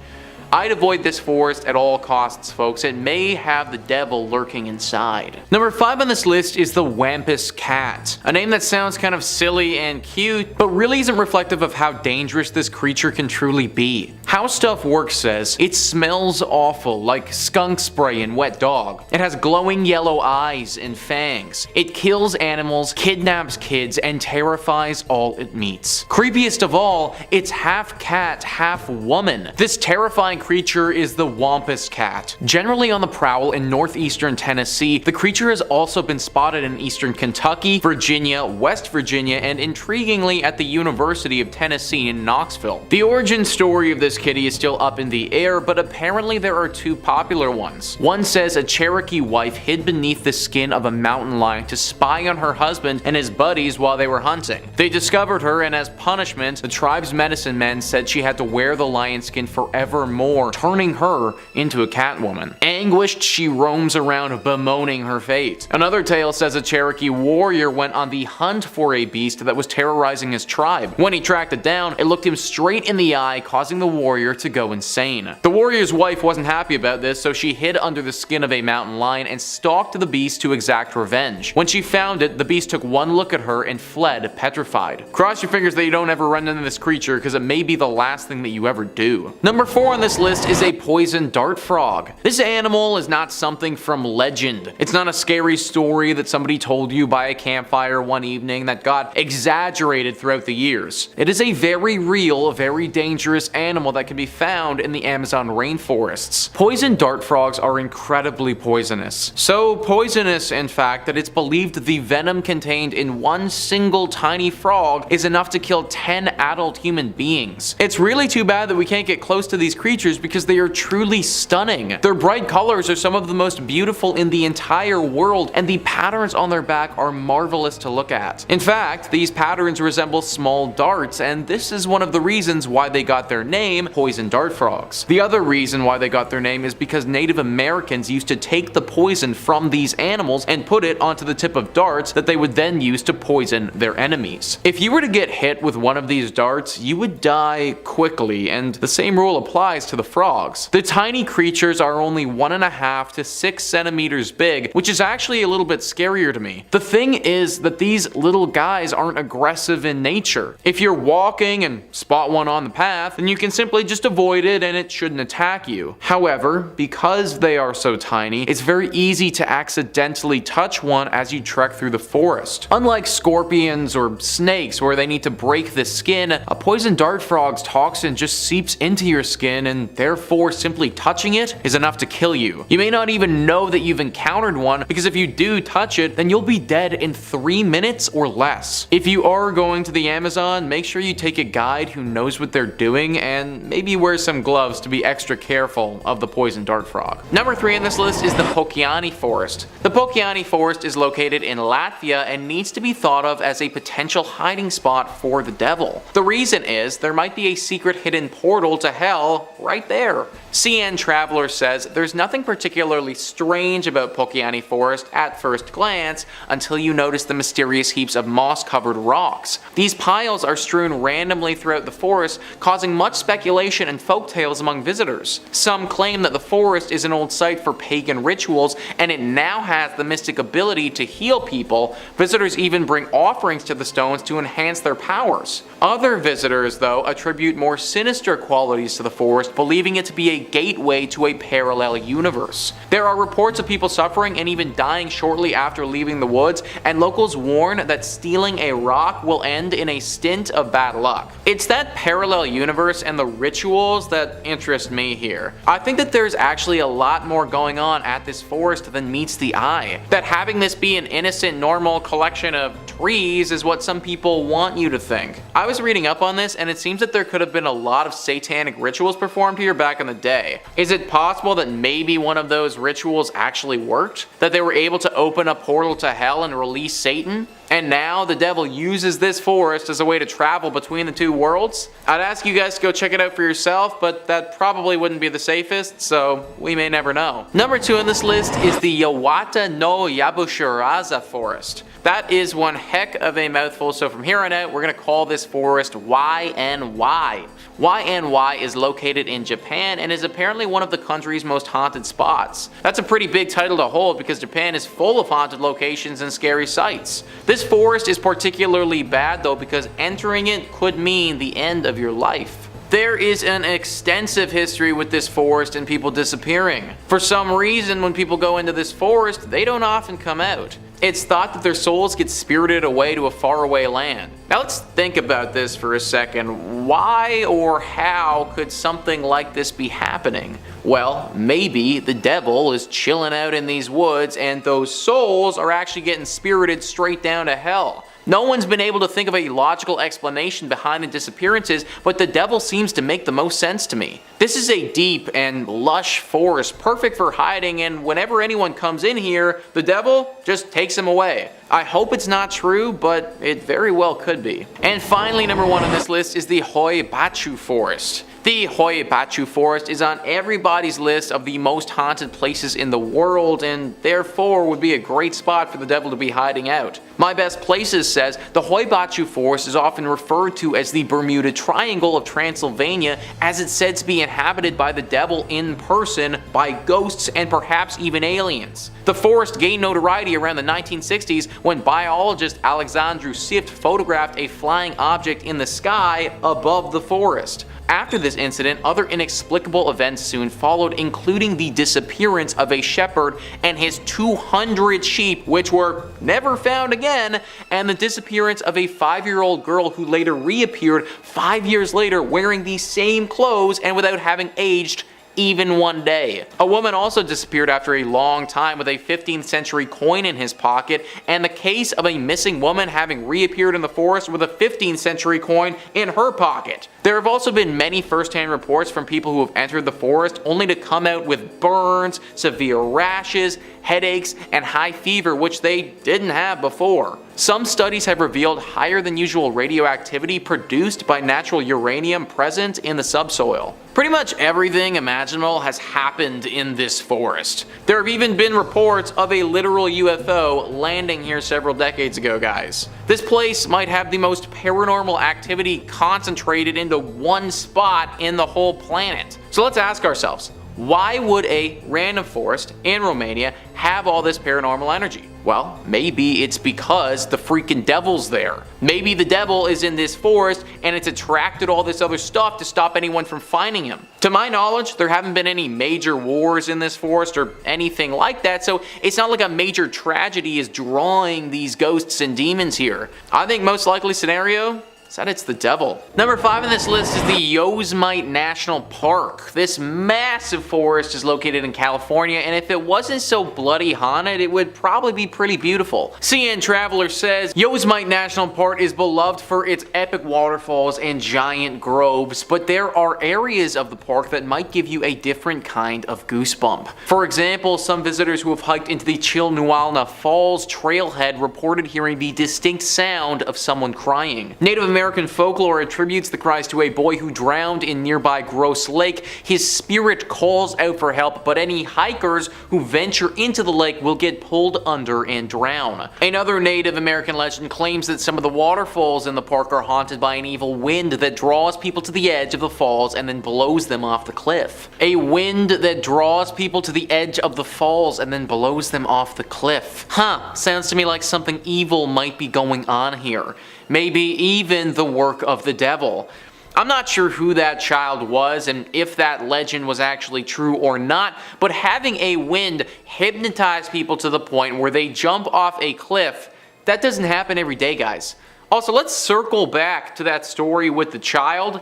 I'd avoid this forest at all costs, folks. It may have the devil lurking inside. Number 5 on this list is the Wampus cat. A name that sounds kind of silly and cute, but really isn't reflective of how dangerous this creature can truly be. How Stuff Works says, it smells awful, like skunk spray and wet dog. It has glowing yellow eyes and fangs. It kills animals, kidnaps kids, and terrifies all it meets. Creepiest of all, it's half cat, half woman. This terrifying creature is the Wampus cat. Generally on the prowl in northeastern Tennessee, the creature has also been spotted in eastern Kentucky, Virginia, West Virginia, and intriguingly at the University of Tennessee in Knoxville. The origin story of this kitty is still up in the air, but apparently there are 2 popular ones. One says a Cherokee wife hid beneath the skin of a mountain lion to spy on her husband and his buddies while they were hunting. They discovered her, and as punishment, the tribe's medicine men said she had to wear the lion skin forevermore, turning her into a Catwoman. Anguished, she roams around bemoaning her fate. Another tale says a Cherokee warrior went on the hunt for a beast that was terrorizing his tribe. When he tracked it down, it looked him straight in the eye, causing the warrior to go insane. The warrior's wife wasn't happy about this, so she hid under the skin of a mountain lion and stalked the beast to exact revenge. When she found it, the beast took one look at her and fled, petrified. Cross your fingers that you don't ever run into this creature, because it may be the last thing that you ever do. Number 4 on this list is a poison dart frog. This animal is not something from legend. It's not a scary story that somebody told you by a campfire one evening that got exaggerated throughout the years. It is a very real, very dangerous animal that can be found in the Amazon rainforests. Poison dart frogs are incredibly poisonous. So poisonous, in fact, that it's believed the venom contained in one single tiny frog is enough to kill 10 adult human beings. It's really too bad that we can't get close to these creatures because they are truly stunning. Their bright colors are some of the most beautiful in the entire world, and the patterns on their back are marvelous to look at. In fact, these patterns resemble small darts, and this is one of the reasons why they got their name, poison dart frogs. The other reason why they got their name is because Native Americans used to take the poison from these animals and put it onto the tip of darts that they would then use to poison their enemies. If you were to get hit with one of these darts, you would die quickly, and the same rule applies to the frogs. The tiny creatures are only 1.5 to 6 centimeters big, which is actually a little bit scarier to me. The thing is that these little guys aren't aggressive in nature. If you're walking and spot one on the path, then you can simply just avoid it and it shouldn't attack you. However, because they are so tiny, it's very easy to accidentally touch one as you trek through the forest. Unlike scorpions or snakes where they need to break the skin, a poison dart frog's toxin just seeps into your skin, and therefore simply touching it is enough to kill you. You may not even know that you've encountered one, because if you do touch it, then you'll be dead in 3 minutes or less. If you are going to the Amazon, make sure you take a guide who knows what they're doing, and maybe wear some gloves to be extra careful of the poison dart frog. Number 3 on this list is the Pokaini Forest. The Pokaini Forest is located in Latvia and needs to be thought of as a potential hiding spot for the devil. The reason is there might be a secret hidden portal to hell right there. CN Traveler says there's nothing particularly strange about Pokaini Forest at first glance until you notice the mysterious heaps of moss-covered rocks. These piles are strewn randomly throughout the forest, causing much speculation and folktales among visitors. Some claim that the forest is an old site for pagan rituals and it now has the mystic ability to heal people. Visitors even bring offerings to the stones to enhance their powers. Other visitors, though, attribute more sinister qualities to the forest, believing it to be a gateway to a parallel universe. There are reports of people suffering and even dying shortly after leaving the woods, and locals warn that stealing a rock will end in a stint of bad luck. It's that parallel universe and the rituals that interest me here. I think that there's actually a lot more going on at this forest than meets the eye. That having this be an innocent, normal collection of trees is what some people want you to think. I was reading up on this, and it seems that there could have been a lot of satanic rituals performed here back in the day. Is it possible that maybe one of those rituals actually worked? That they were able to open a portal to hell and release Satan? And now the devil uses this forest as a way to travel between the two worlds? I'd ask you guys to go check it out for yourself, but that probably wouldn't be the safest, so we may never know. Number 2 on this list is the Yawata no Yabushiraza Forest. That is one heck of a mouthful, so from here on out, we're going to call this forest YNY. YNY is located in Japan and is apparently one of the country's most haunted spots. That's a pretty big title to hold because Japan is full of haunted locations and scary sights. This forest is particularly bad though because entering it could mean the end of your life. There is an extensive history with this forest and people disappearing. For some reason, when people go into this forest, they don't often come out. It's thought that their souls get spirited away to a faraway land. Now let's think about this for a second. Why or how could something like this be happening? Well, maybe the devil is chilling out in these woods and those souls are actually getting spirited straight down to hell. No one's been able to think of a logical explanation behind the disappearances, but the devil seems to make the most sense to me. This is a deep and lush forest, perfect for hiding, and whenever anyone comes in here, the devil just takes them away. I hope it's not true, but it very well could be. And finally, number 1 on this list is the Hoya Baciu Forest. The Hoya Baciu Forest is on everybody's list of the most haunted places in the world, and therefore would be a great spot for the devil to be hiding out. My Best Places says the Hoya Baciu Forest is often referred to as the Bermuda Triangle of Transylvania, as it's said to be inhabited by the devil in person, by ghosts, and perhaps even aliens. The forest gained notoriety around the 1960s when biologist Alexandru Sift photographed a flying object in the sky above the forest. After this incident, other inexplicable events soon followed, including the disappearance of a shepherd and his 200 sheep, which were never found again, and the disappearance of a 5-year-old girl who later reappeared 5 years later wearing the same clothes and without having aged even one day. A woman also disappeared after a long time with a 15th century coin in his pocket, and the case of a missing woman having reappeared in the forest with a 15th century coin in her pocket. There have also been many first-hand reports from people who have entered the forest only to come out with burns, severe rashes, headaches, and high fever, which they didn't have before. Some studies have revealed higher than usual radioactivity produced by natural uranium present in the subsoil. Pretty much everything imaginable has happened in this forest. There have even been reports of a literal UFO landing here several decades ago, guys. This place might have the most paranormal activity concentrated into one spot in the whole planet. So let's ask ourselves, why would a random forest in Romania have all this paranormal energy? Well, maybe it's because the freaking devil's there. Maybe the devil is in this forest and it's attracted all this other stuff to stop anyone from finding him. To my knowledge, there haven't been any major wars in this forest or anything like that, so it's not like a major tragedy is drawing these ghosts and demons here. I think most likely scenario is that it's the devil. Number 5 on this list is the Yosemite National Park. This massive forest is located in California, and if it wasn't so bloody haunted, it would probably be pretty beautiful. CN Traveler says, Yosemite National Park is beloved for its epic waterfalls and giant groves, but there are areas of the park that might give you a different kind of goosebump. For example, some visitors who have hiked into the Chilnualna Falls trailhead reported hearing the distinct sound of someone crying. Native American folklore attributes the cries to a boy who drowned in nearby Gross Lake. His spirit calls out for help, but any hikers who venture into the lake will get pulled under and drown. Another Native American legend claims that some of the waterfalls in the park are haunted by an evil wind that draws people to the edge of the falls and then blows them off the cliff. A wind that draws people to the edge of the falls and then blows them off the cliff. Sounds to me like something evil might be going on here. Maybe even the work of the devil. I'm not sure who that child was and if that legend was actually true or not, but having a wind hypnotize people to the point where they jump off a cliff, that doesn't happen every day, guys. Also, let's circle back to that story with the child.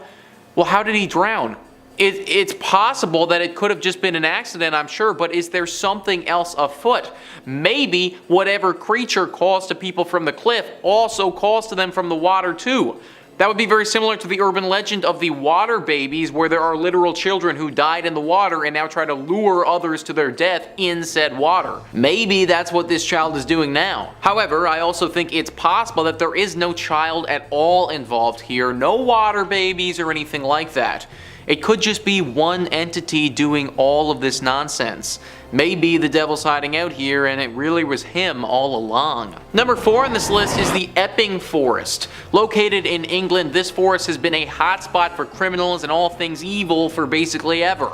Well, how did he drown? It's possible that it could have just been an accident, I'm sure, but is there something else afoot? Maybe whatever creature calls to people from the cliff also calls to them from the water too. That would be very similar to the urban legend of the water babies, where there are literal children who died in the water and now try to lure others to their death in said water. Maybe that's what this child is doing now. However, I also think it's possible that there is no child at all involved here, no water babies or anything like that. It could just be one entity doing all of this nonsense. Maybe the devil's hiding out here and it really was him all along. Number 4 on this list is the Epping Forest. Located in England, this forest has been a hotspot for criminals and all things evil for basically ever.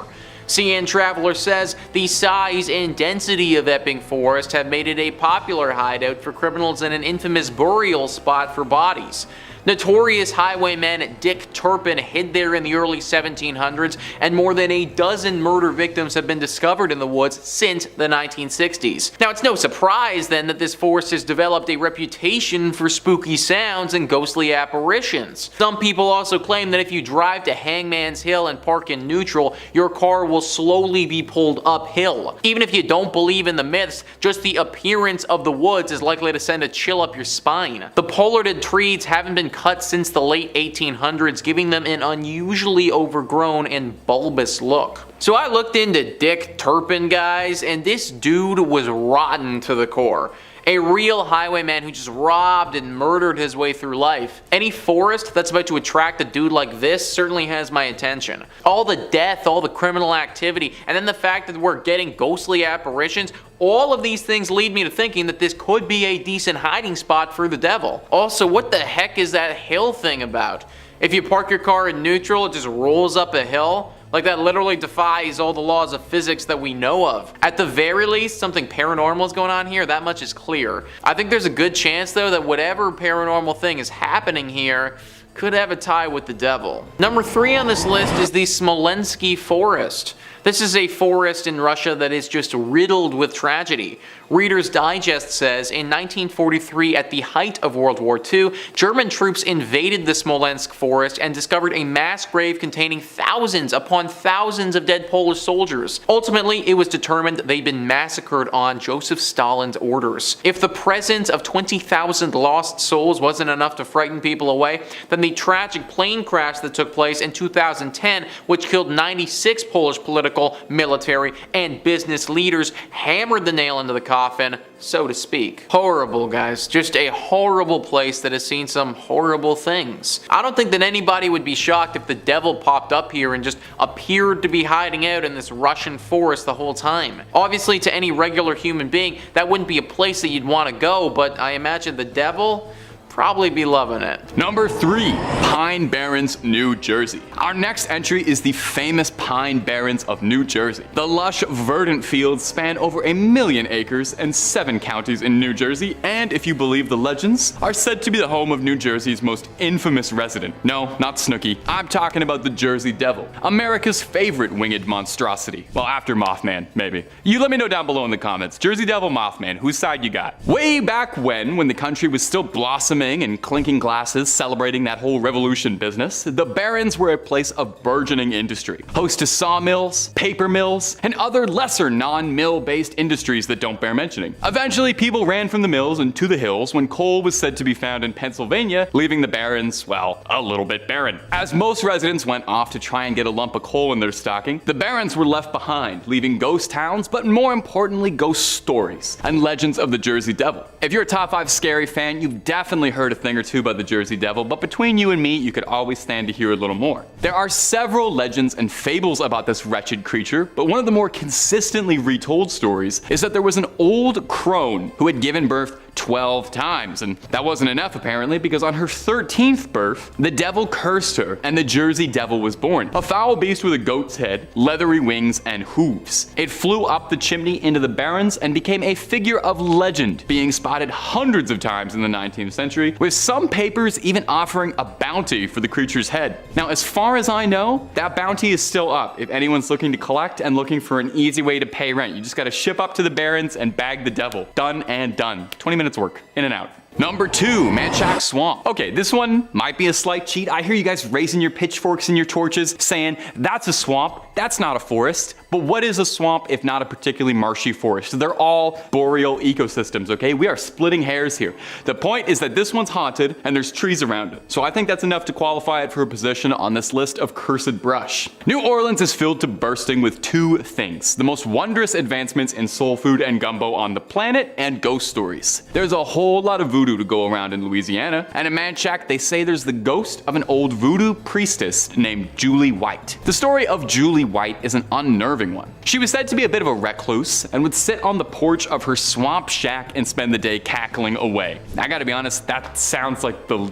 CN Traveler says the size and density of Epping Forest have made it a popular hideout for criminals and an infamous burial spot for bodies. Notorious highwayman Dick Turpin hid there in the early 1700s, and more than a dozen murder victims have been discovered in the woods since the 1960s. Now, it's no surprise then that this forest has developed a reputation for spooky sounds and ghostly apparitions. Some people also claim that if you drive to Hangman's Hill and park in neutral, your car will slowly be pulled uphill. Even if you don't believe in the myths, just the appearance of the woods is likely to send a chill up your spine. The pollarded trees haven't been cut since the late 1800s, giving them an unusually overgrown and bulbous look. So I looked into Dick Turpin, guys, and this dude was rotten to the core. A real highwayman who just robbed and murdered his way through life. Any forest that's about to attract a dude like this certainly has my attention. All the death, all the criminal activity, and then the fact that we're getting ghostly apparitions, all of these things lead me to thinking that this could be a decent hiding spot for the devil. Also, what the heck is that hill thing about? If you park your car in neutral, it just rolls up a hill? Like, that literally defies all the laws of physics that we know of. At the very least, something paranormal is going on here, that much is clear. I think there's a good chance though that whatever paranormal thing is happening here could have a tie with the devil. Number 3 on this list is the Smolensk Forest. This is a forest in Russia that is just riddled with tragedy. Reader's Digest says, in 1943, at the height of World War II, German troops invaded the Smolensk forest and discovered a mass grave containing thousands upon thousands of dead Polish soldiers. Ultimately, it was determined they'd been massacred on Joseph Stalin's orders. If the presence of 20,000 lost souls wasn't enough to frighten people away, then the tragic plane crash that took place in 2010, which killed 96 Polish political, military, and business leaders, hammered the nail into the coffin, so to speak. Horrible, guys. Just a horrible place that has seen some horrible things. I don't think that anybody would be shocked if the devil popped up here and just appeared to be hiding out in this Russian forest the whole time. Obviously, to any regular human being, that wouldn't be a place that you'd want to go, but I imagine the devil probably be loving it. Number 3, Pine Barrens, New Jersey. Our next entry is the famous Pine Barrens of New Jersey. The lush, verdant fields span over 1 million acres and 7 counties in New Jersey, and if you believe the legends, are said to be the home of New Jersey's most infamous resident. No, not Snooki. I'm talking about the Jersey Devil, America's favorite winged monstrosity. Well, after Mothman, maybe. You let me know down below in the comments. Jersey Devil, Mothman, whose side you got? Way back when the country was still blossoming and clinking glasses, celebrating that whole revolution business, the Barrens were a place of burgeoning industry, host to sawmills, paper mills, and other lesser non-mill based industries that don't bear mentioning. Eventually, people ran from the mills and to the hills when coal was said to be found in Pennsylvania, leaving the Barrens, well, a little bit barren. As most residents went off to try and get a lump of coal in their stocking, the Barrens were left behind, leaving ghost towns, but more importantly, ghost stories and legends of the Jersey Devil. If you're a Top 5 Scary fan, you've definitely heard a thing or two about the Jersey Devil, but between you and me, you could always stand to hear a little more. There are several legends and fables about this wretched creature, but one of the more consistently retold stories is that there was an old crone who had given birth 12 times, and that wasn't enough apparently, because on her 13th birth, the devil cursed her and the Jersey Devil was born. A foul beast with a goat's head, leathery wings, and hooves. It flew up the chimney into the Barrens and became a figure of legend, being spotted hundreds of times in the 19th century, with some papers even offering a bounty for the creature's head. Now, as far as I know, that bounty is still up if anyone's looking to collect and looking for an easy way to pay rent. You just gotta ship up to the Barrens and bag the devil. Done and done. 20 minutes work, in and out. Number 2, Manchac Swamp. Okay, this one might be a slight cheat. I hear you guys raising your pitchforks and your torches saying, that's a swamp, that's not a forest. But what is a swamp if not a particularly marshy forest? They're all boreal ecosystems, okay? We are splitting hairs here. The point is that this one's haunted and there's trees around it. So I think that's enough to qualify it for a position on this list of cursed brush. New Orleans is filled to bursting with 2 things: the most wondrous advancements in soul food and gumbo on the planet, and ghost stories. There's a whole lot of voodoo to go around in Louisiana, and in Manchac they say there's the ghost of an old voodoo priestess named Julie White. The story of Julie White is an unnerving one. She was said to be a bit of a recluse and would sit on the porch of her swamp shack and spend the day cackling away. I gotta be honest, that sounds like the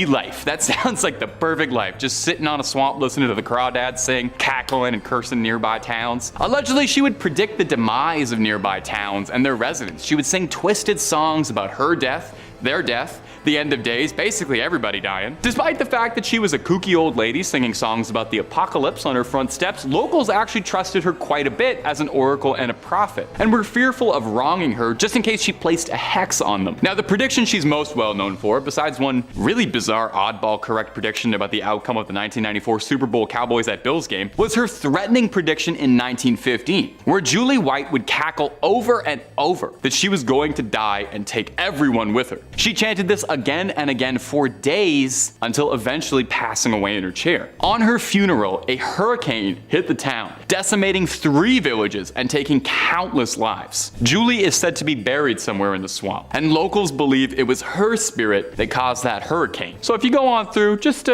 life. That sounds like the perfect life. Just sitting on a swamp listening to the crawdads sing, cackling and cursing nearby towns. Allegedly, she would predict the demise of nearby towns and their residents. She would sing twisted songs about her death, their death, the end of days, basically everybody dying. Despite the fact that she was a kooky old lady singing songs about the apocalypse on her front steps, locals actually trusted her quite a bit as an oracle and a prophet, and were fearful of wronging her just in case she placed a hex on them. Now, the prediction she's most well known for, besides one really bizarre oddball correct prediction about the outcome of the 1994 Super Bowl Cowboys at Bills game, was her threatening prediction in 1915, where Julie White would cackle over and over that she was going to die and take everyone with her. She chanted this again and again for days until eventually passing away in her chair. On her funeral, a hurricane hit the town, decimating 3 villages and taking countless lives. Julie is said to be buried somewhere in the swamp, and locals believe it was her spirit that caused that hurricane. So if you go on through, just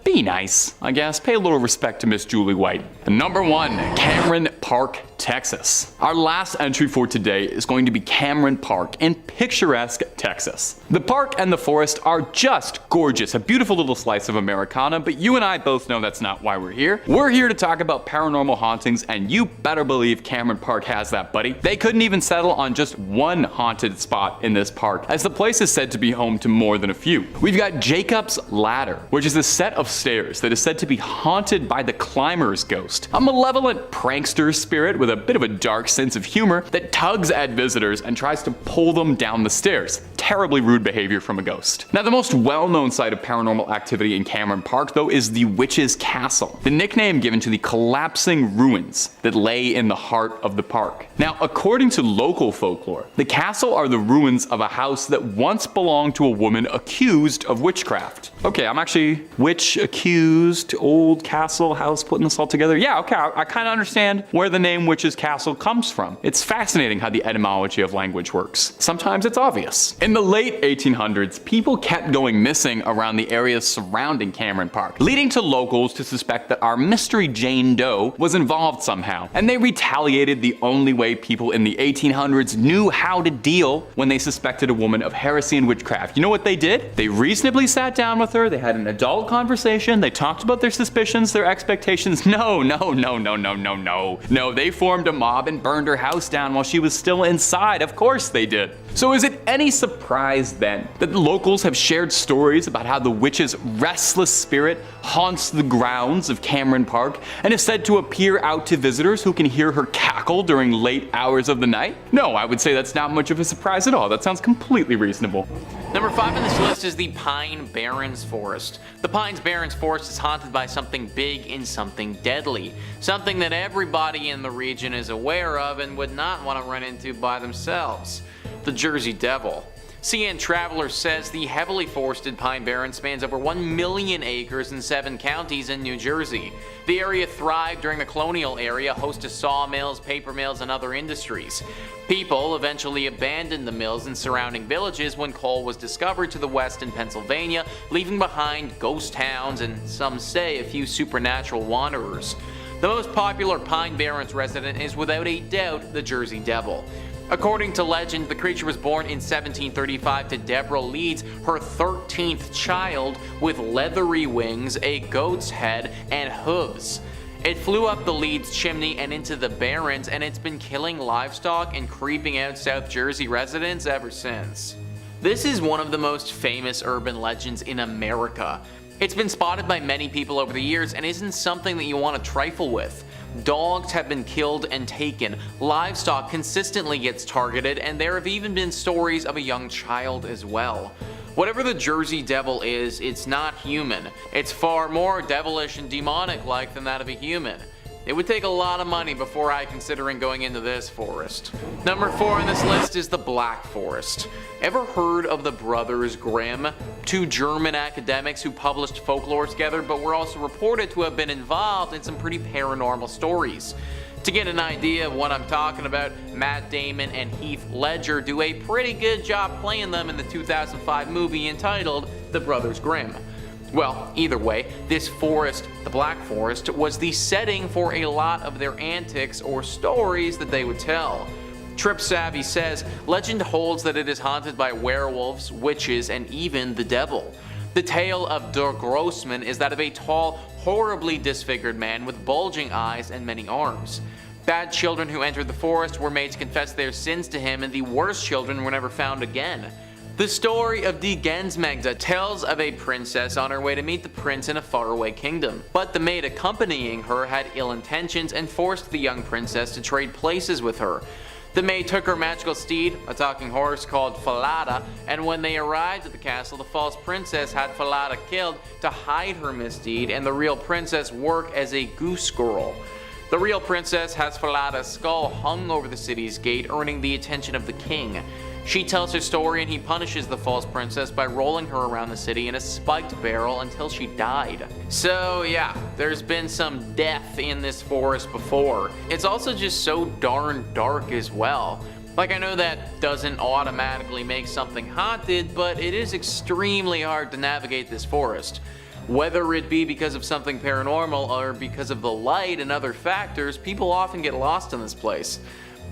be nice, I guess. Pay a little respect to Miss Julie White. Number 1, Cameron Park, Texas. Our last entry for today is going to be Cameron Park in picturesque Texas. The park and the forest are just gorgeous, a beautiful little slice of Americana, but you and I both know that's not why we're here. We're here to talk about paranormal hauntings, and you better believe Cameron Park has that, buddy. They couldn't even settle on just one haunted spot in this park, as the place is said to be home to more than a few. We've got Jacob's Ladder, which is a set of stairs that is said to be haunted by the climber's ghost, a malevolent prankster spirit with a bit of a dark sense of humor that tugs at visitors and tries to pull them down the stairs. Terribly rude behavior from a ghost. Now, the most well-known site of paranormal activity in Cameron Park, though, is the Witch's Castle, the nickname given to the collapsing ruins that lay in the heart of the park. Now, according to local folklore, the castle are the ruins of a house that once belonged to a woman accused of witchcraft. Okay, I'm actually witch accused, old castle, house, putting this all together. Yeah, okay, I kind of understand where the name Witch's Castle comes from. It's fascinating how the etymology of language works. Sometimes it's obvious. In the late 1800s, people kept going missing around the areas surrounding Cameron Park, leading to locals to suspect that our mystery Jane Doe was involved somehow. And they retaliated the only way people in the 1800s knew how to deal when they suspected a woman of heresy and witchcraft. You know what they did? They reasonably sat down with her, they had an adult conversation, they talked about their suspicions, their expectations. No, they formed a mob and burned her house down while she was still inside. Of course they did. So is it any surprise then that the locals have shared stories about how the witch's restless spirit haunts the grounds of Cameron Park and is said to appear out to visitors who can hear her cackle during late hours of the night? No, I would say that's not much of a surprise at all. That sounds completely reasonable. Number 5 on this list is the Pine Barrens Forest. The Pine Barrens Forest is haunted by something big and something deadly. Something that everybody in the region is aware of and would not want to run into by themselves. The Jersey Devil. CN Traveler says the heavily forested Pine Barrens spans over 1 million acres in 7 counties in New Jersey. The area thrived during the colonial era, host to sawmills, paper mills, and other industries. People eventually abandoned the mills in surrounding villages when coal was discovered to the west in Pennsylvania, leaving behind ghost towns and, some say, a few supernatural wanderers. The most popular Pine Barrens resident is without a doubt the Jersey Devil. According to legend, the creature was born in 1735 to Deborah Leeds, her 13th child, with leathery wings, a goat's head, and hooves. It flew up the Leeds chimney and into the Barrens, and it's been killing livestock and creeping out South Jersey residents ever since. This is one of the most famous urban legends in America. It's been spotted by many people over the years and isn't something that you want to trifle with. Dogs have been killed and taken, livestock consistently gets targeted, and there have even been stories of a young child as well. Whatever the Jersey Devil is, it's not human. It's far more devilish and demonic-like than that of a human. It would take a lot of money before I considering going into this forest. Number 4 on this list is the Black Forest. Ever heard of the Brothers Grimm? 2 German academics who published folklore together, but were also reported to have been involved in some pretty paranormal stories. To get an idea of what I'm talking about, Matt Damon and Heath Ledger do a pretty good job playing them in the 2005 movie entitled The Brothers Grimm. Well, either way, this forest, the Black Forest, was the setting for a lot of their antics or stories that they would tell. Trip Savvy says, legend holds that it is haunted by werewolves, witches, and even the devil. The tale of Der Grossman is that of a tall, horribly disfigured man with bulging eyes and many arms. Bad children who entered the forest were made to confess their sins to him, and the worst children were never found again. The story of Die Gensmagda tells of a princess on her way to meet the prince in a faraway kingdom, but the maid accompanying her had ill intentions and forced the young princess to trade places with her. The maid took her magical steed, a talking horse called Falada, and when they arrived at the castle, the false princess had Falada killed to hide her misdeed and the real princess work as a goose girl. The real princess has Falada's skull hung over the city's gate, earning the attention of the king. She tells her story and he punishes the false princess by rolling her around the city in a spiked barrel until she died. So yeah, there's been some death in this forest before. It's also just so darn dark as well. Like, I know that doesn't automatically make something haunted, but it is extremely hard to navigate this forest. Whether it be because of something paranormal or because of the light and other factors, people often get lost in this place.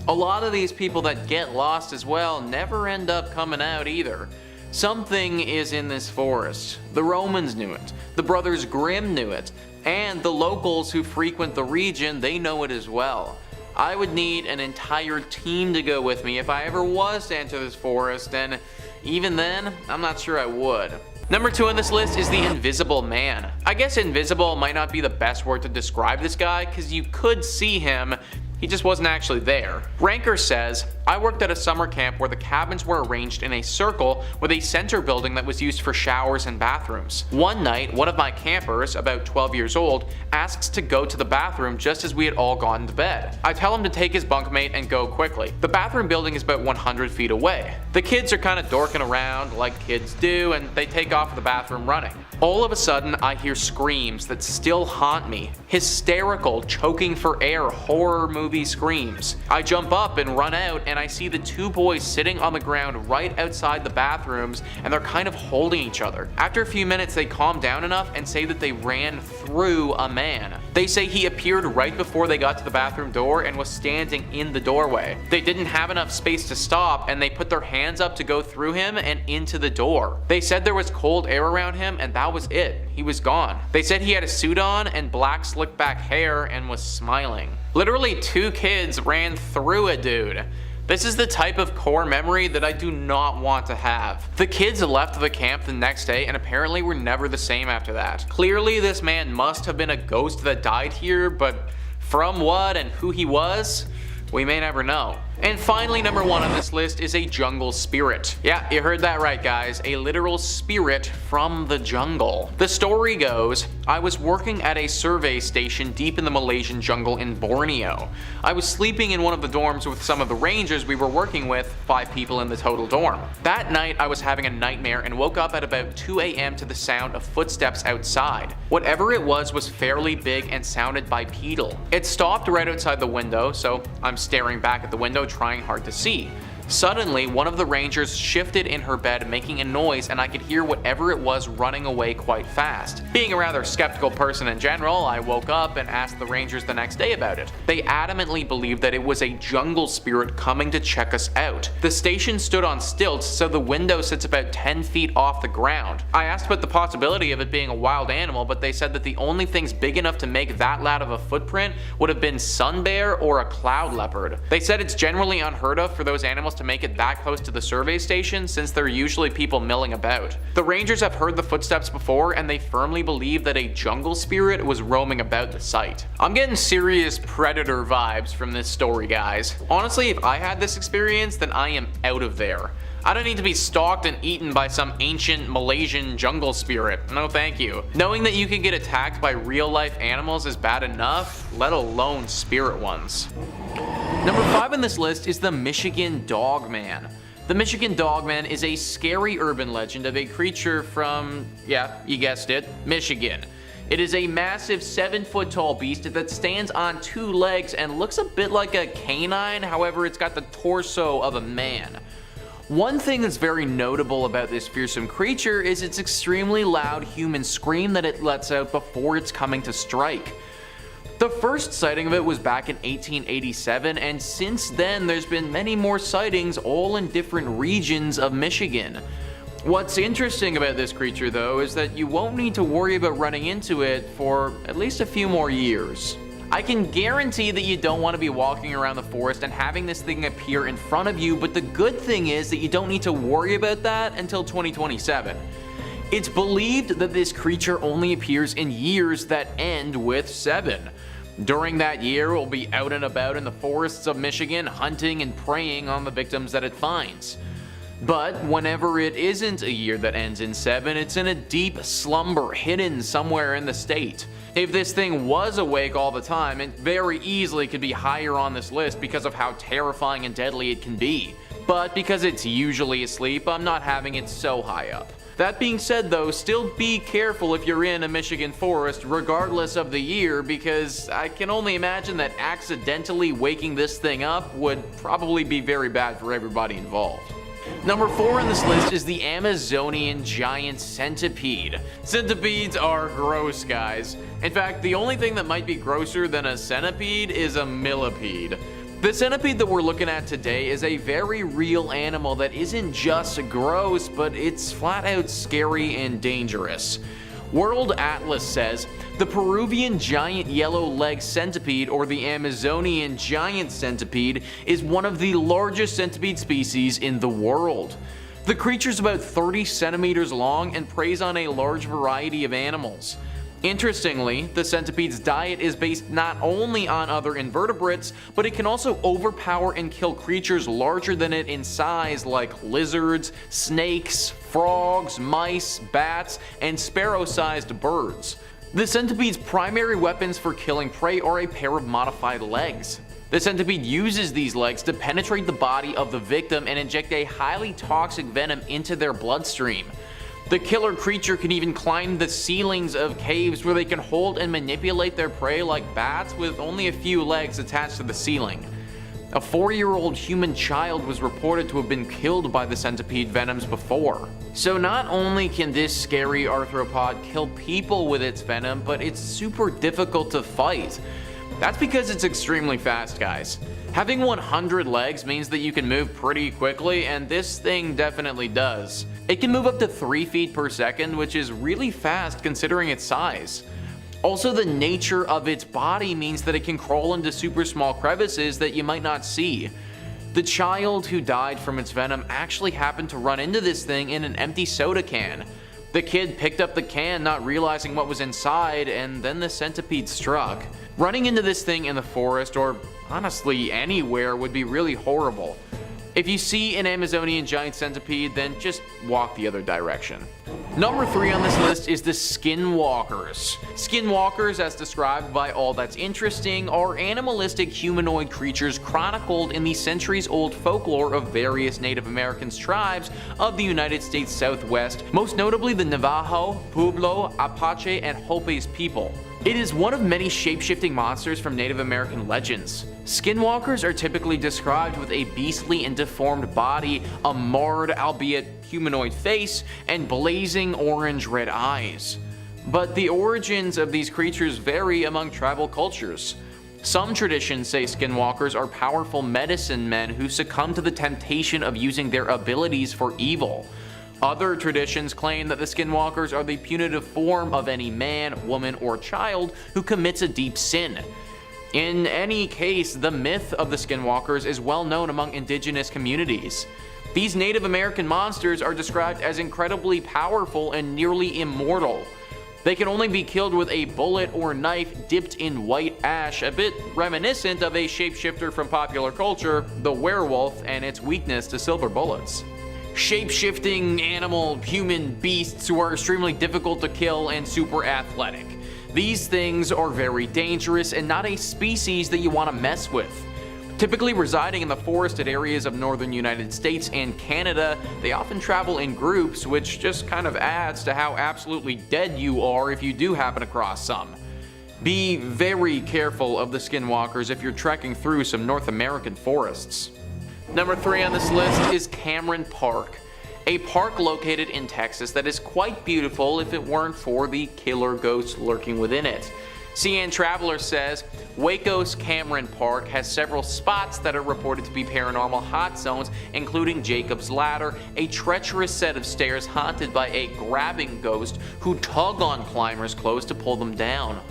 A lot of these people that get lost as well never end up coming out either. Something is in this forest. The Romans knew it, the Brothers Grimm knew it, and the locals who frequent the region, they know it as well. I would need an entire team to go with me if I ever was to enter this forest, and even then, I'm not sure I would. Number 2 on this list is the Invisible Man. I guess invisible might not be the best word to describe this guy, because you could see him, he just wasn't actually there. Ranker says, I worked at a summer camp where the cabins were arranged in a circle with a center building that was used for showers and bathrooms. One night, one of my campers, about 12 years old, asks to go to the bathroom just as we had all gone to bed. I tell him to take his bunkmate and go quickly. The bathroom building is about 100 feet away. The kids are kind of dorking around like kids do, and they take off to the bathroom running. All of a sudden, I hear screams that still haunt me. Hysterical, choking for air, horror movie screams. I jump up and run out, and I see the 2 boys sitting on the ground right outside the bathrooms, and they're kind of holding each other. After a few minutes, they calm down enough and say that they ran through a man. They say he appeared right before they got to the bathroom door and was standing in the doorway. They didn't have enough space to stop, and they put their hands up to go through him and into the door. They said there was cold air around him, and that was it. He was gone. They said he had a suit on and black slick back hair and was smiling. Literally 2 kids ran through a dude. This is the type of core memory that I do not want to have. The kids left the camp the next day and apparently were never the same after that. Clearly this man must have been a ghost that died here, but from what and who he was, we may never know. And finally, number 1 on this list is a jungle spirit. Yeah, you heard that right, guys. A literal spirit from the jungle. The story goes, I was working at a survey station deep in the Malaysian jungle in Borneo. I was sleeping in one of the dorms with some of the rangers we were working with, 5 people in the total dorm. That night, I was having a nightmare and woke up at about 2 a.m. to the sound of footsteps outside. Whatever it was fairly big and sounded bipedal. It stopped right outside the window, so I'm staring back at the window trying hard to see. Suddenly, one of the rangers shifted in her bed making a noise and I could hear whatever it was running away quite fast. Being a rather skeptical person in general, I woke up and asked the rangers the next day about it. They adamantly believed that it was a jungle spirit coming to check us out. The station stood on stilts, so the window sits about 10 feet off the ground. I asked about the possibility of it being a wild animal, but they said that the only things big enough to make that loud of a footprint would have been sun bear or a cloud leopard. They said it's generally unheard of for those animals to make it that close to the survey station since there are usually people milling about. The rangers have heard the footsteps before and they firmly believe that a jungle spirit was roaming about the site. I'm getting serious predator vibes from this story, guys. Honestly, if I had this experience, then I am out of there. I don't need to be stalked and eaten by some ancient Malaysian jungle spirit. No thank you. Knowing that you can get attacked by real life animals is bad enough, let alone spirit ones. Number 5 on this list is the Michigan Dogman. The Michigan Dogman is a scary urban legend of a creature from, yeah, you guessed it, Michigan. It is a massive 7-foot tall beast that stands on 2 legs and looks a bit like a canine, however it's got the torso of a man. One thing that's very notable about this fearsome creature is its extremely loud human scream that it lets out before it's coming to strike. The first sighting of it was back in 1887, and since then there's been many more sightings all in different regions of Michigan. What's interesting about this creature though is that you won't need to worry about running into it for at least a few more years. I can guarantee that you don't want to be walking around the forest and having this thing appear in front of you, but the good thing is that you don't need to worry about that until 2027. It's believed that this creature only appears in years that end with 7. During that year, it will be out and about in the forests of Michigan, hunting and preying on the victims that it finds. But whenever it isn't a year that ends in 7, it's in a deep slumber hidden somewhere in the state. If this thing was awake all the time, it very easily could be higher on this list because of how terrifying and deadly it can be. But because it's usually asleep, I'm not having it so high up. That being said though, still be careful if you're in a Michigan forest regardless of the year, because I can only imagine that accidentally waking this thing up would probably be very bad for everybody involved. Number 4 on this list is the Amazonian giant centipede. Centipedes are gross, guys. In fact, the only thing that might be grosser than a centipede is a millipede. The centipede that we're looking at today is a very real animal that isn't just gross, but it's flat out scary and dangerous. World Atlas says the Peruvian giant yellow-legged centipede, or the Amazonian giant centipede, is one of the largest centipede species in the world. The creature's about 30 centimeters long and preys on a large variety of animals. Interestingly, the centipede's diet is based not only on other invertebrates, but it can also overpower and kill creatures larger than it in size like lizards, snakes, frogs, mice, bats, and sparrow-sized birds. The centipede's primary weapons for killing prey are a pair of modified legs. The centipede uses these legs to penetrate the body of the victim and inject a highly toxic venom into their bloodstream. The killer creature can even climb the ceilings of caves where they can hold and manipulate their prey like bats with only a few legs attached to the ceiling. A 4-year-old human child was reported to have been killed by the centipede venoms before. So not only can this scary arthropod kill people with its venom, but it's super difficult to fight. That's because it's extremely fast, guys. Having 100 legs means that you can move pretty quickly, and this thing definitely does. It can move up to 3 feet per second, which is really fast considering its size. Also, the nature of its body means that it can crawl into super small crevices that you might not see. The child who died from its venom actually happened to run into this thing in an empty soda can. The kid picked up the can not realizing what was inside, and then the centipede struck. Running into this thing in the forest, or honestly anywhere, would be really horrible. If you see an Amazonian giant centipede, then just walk the other direction. Number 3 on this list is the skinwalkers. Skinwalkers, as described by All That's Interesting, are animalistic humanoid creatures chronicled in the centuries-old folklore of various Native American tribes of the United States Southwest, most notably the Navajo, Pueblo, Apache, and Hopis people. It is one of many shape-shifting monsters from Native American legends. Skinwalkers are typically described with a beastly and deformed body, a marred, albeit humanoid face, and blazing orange-red eyes. But the origins of these creatures vary among tribal cultures. Some traditions say skinwalkers are powerful medicine men who succumb to the temptation of using their abilities for evil. Other traditions claim that the skinwalkers are the punitive form of any man, woman, or child who commits a deep sin. In any case, the myth of the skinwalkers is well known among indigenous communities. These Native American monsters are described as incredibly powerful and nearly immortal. They can only be killed with a bullet or knife dipped in white ash, a bit reminiscent of a shapeshifter from popular culture, the werewolf, and its weakness to silver bullets. Shape-shifting animal human beasts who are extremely difficult to kill and super athletic. These things are very dangerous and not a species that you want to mess with. Typically residing in the forested areas of northern United States and Canada, they often travel in groups, which just kind of adds to how absolutely dead you are if you do happen across some. Be very careful of the skinwalkers if you're trekking through some North American forests. Number 3 on this list is Cameron Park, a park located in Texas that is quite beautiful if it weren't for the killer ghosts lurking within it. CN Traveler says, Waco's Cameron Park has several spots that are reported to be paranormal hot zones, including Jacob's Ladder, a treacherous set of stairs haunted by a grabbing ghost who tug on climbers' clothes to pull them down.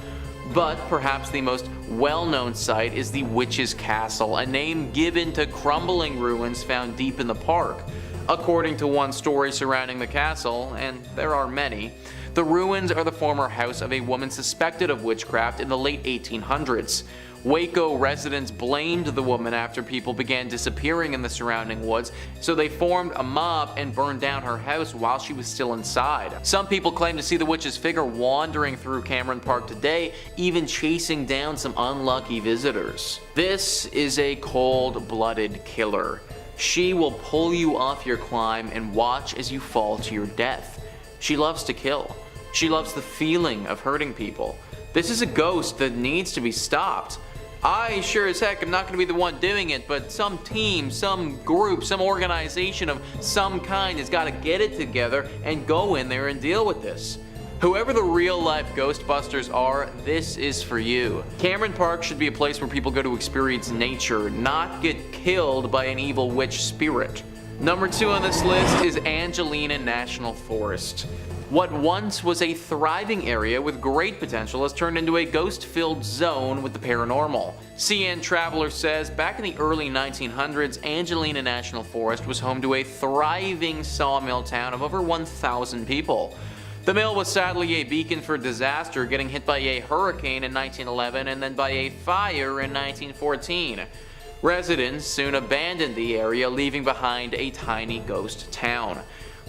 But perhaps the most well-known site is the Witch's Castle, a name given to crumbling ruins found deep in the park. According to one story surrounding the castle, and there are many, the ruins are the former house of a woman suspected of witchcraft in the late 1800s. Waco residents blamed the woman after people began disappearing in the surrounding woods, so they formed a mob and burned down her house while she was still inside. Some people claim to see the witch's figure wandering through Cameron Park today, even chasing down some unlucky visitors. This is a cold-blooded killer. She will pull you off your climb and watch as you fall to your death. She loves to kill. She loves the feeling of hurting people. This is a ghost that needs to be stopped. I sure as heck am not going to be the one doing it, but some team, some group, some organization of some kind has got to get it together and go in there and deal with this. Whoever the real life Ghostbusters are, this is for you. Cameron Park should be a place where people go to experience nature, not get killed by an evil witch spirit. Number 2 on this list is Angelina National Forest. What once was a thriving area with great potential has turned into a ghost-filled zone with the paranormal. CN Traveler says, back in the early 1900s, Angelina National Forest was home to a thriving sawmill town of over 1,000 people. The mill was sadly a beacon for disaster, getting hit by a hurricane in 1911 and then by a fire in 1914. Residents soon abandoned the area, leaving behind a tiny ghost town.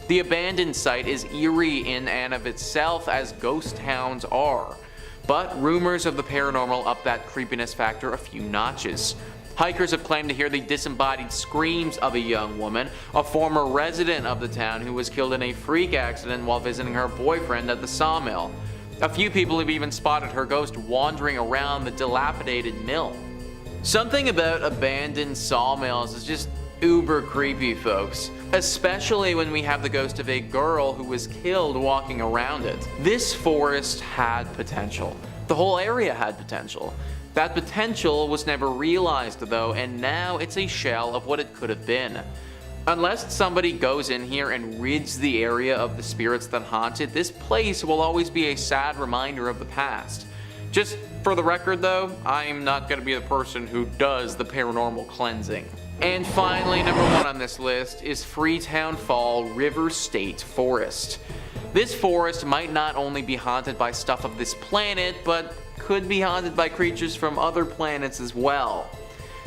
The abandoned site is eerie in and of itself, as ghost towns are, but rumors of the paranormal up that creepiness factor a few notches. Hikers have claimed to hear the disembodied screams of a young woman, a former resident of the town who was killed in a freak accident while visiting her boyfriend at the sawmill. A few people have even spotted her ghost wandering around the dilapidated mill. Something about abandoned sawmills is just uber creepy, folks. Especially when we have the ghost of a girl who was killed walking around it. This forest had potential. The whole area had potential. That potential was never realized though, and now it's a shell of what it could have been. Unless somebody goes in here and rids the area of the spirits that haunt it, this place will always be a sad reminder of the past. Just for the record though, I'm not going to be the person who does the paranormal cleansing. And finally, number 1 on this list is Freetown Fall River State Forest. This forest might not only be haunted by stuff of this planet, but could be haunted by creatures from other planets as well.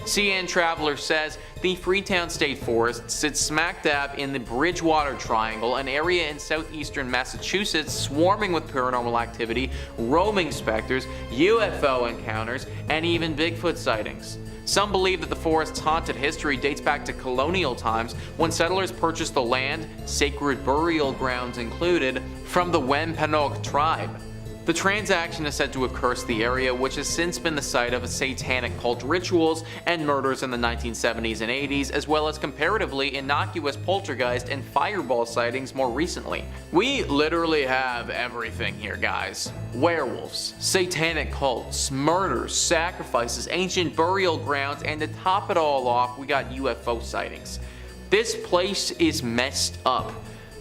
CN Traveler says, the Freetown State Forest sits smack dab in the Bridgewater Triangle, an area in southeastern Massachusetts swarming with paranormal activity, roaming specters, UFO encounters, and even Bigfoot sightings. Some believe that the forest's haunted history dates back to colonial times when settlers purchased the land, sacred burial grounds included, from the Wampanoag tribe. The transaction is said to have cursed the area, which has since been the site of satanic cult rituals and murders in the 1970s and 80s, as well as comparatively innocuous poltergeist and fireball sightings more recently. We literally have everything here, guys. Werewolves, satanic cults, murders, sacrifices, ancient burial grounds, and to top it all off, we got UFO sightings. This place is messed up.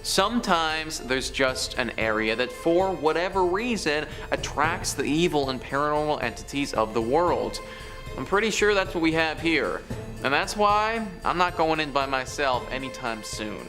Sometimes there's just an area that for whatever reason attracts the evil and paranormal entities of the world. I'm pretty sure that's what we have here, and that's why I'm not going in by myself anytime soon.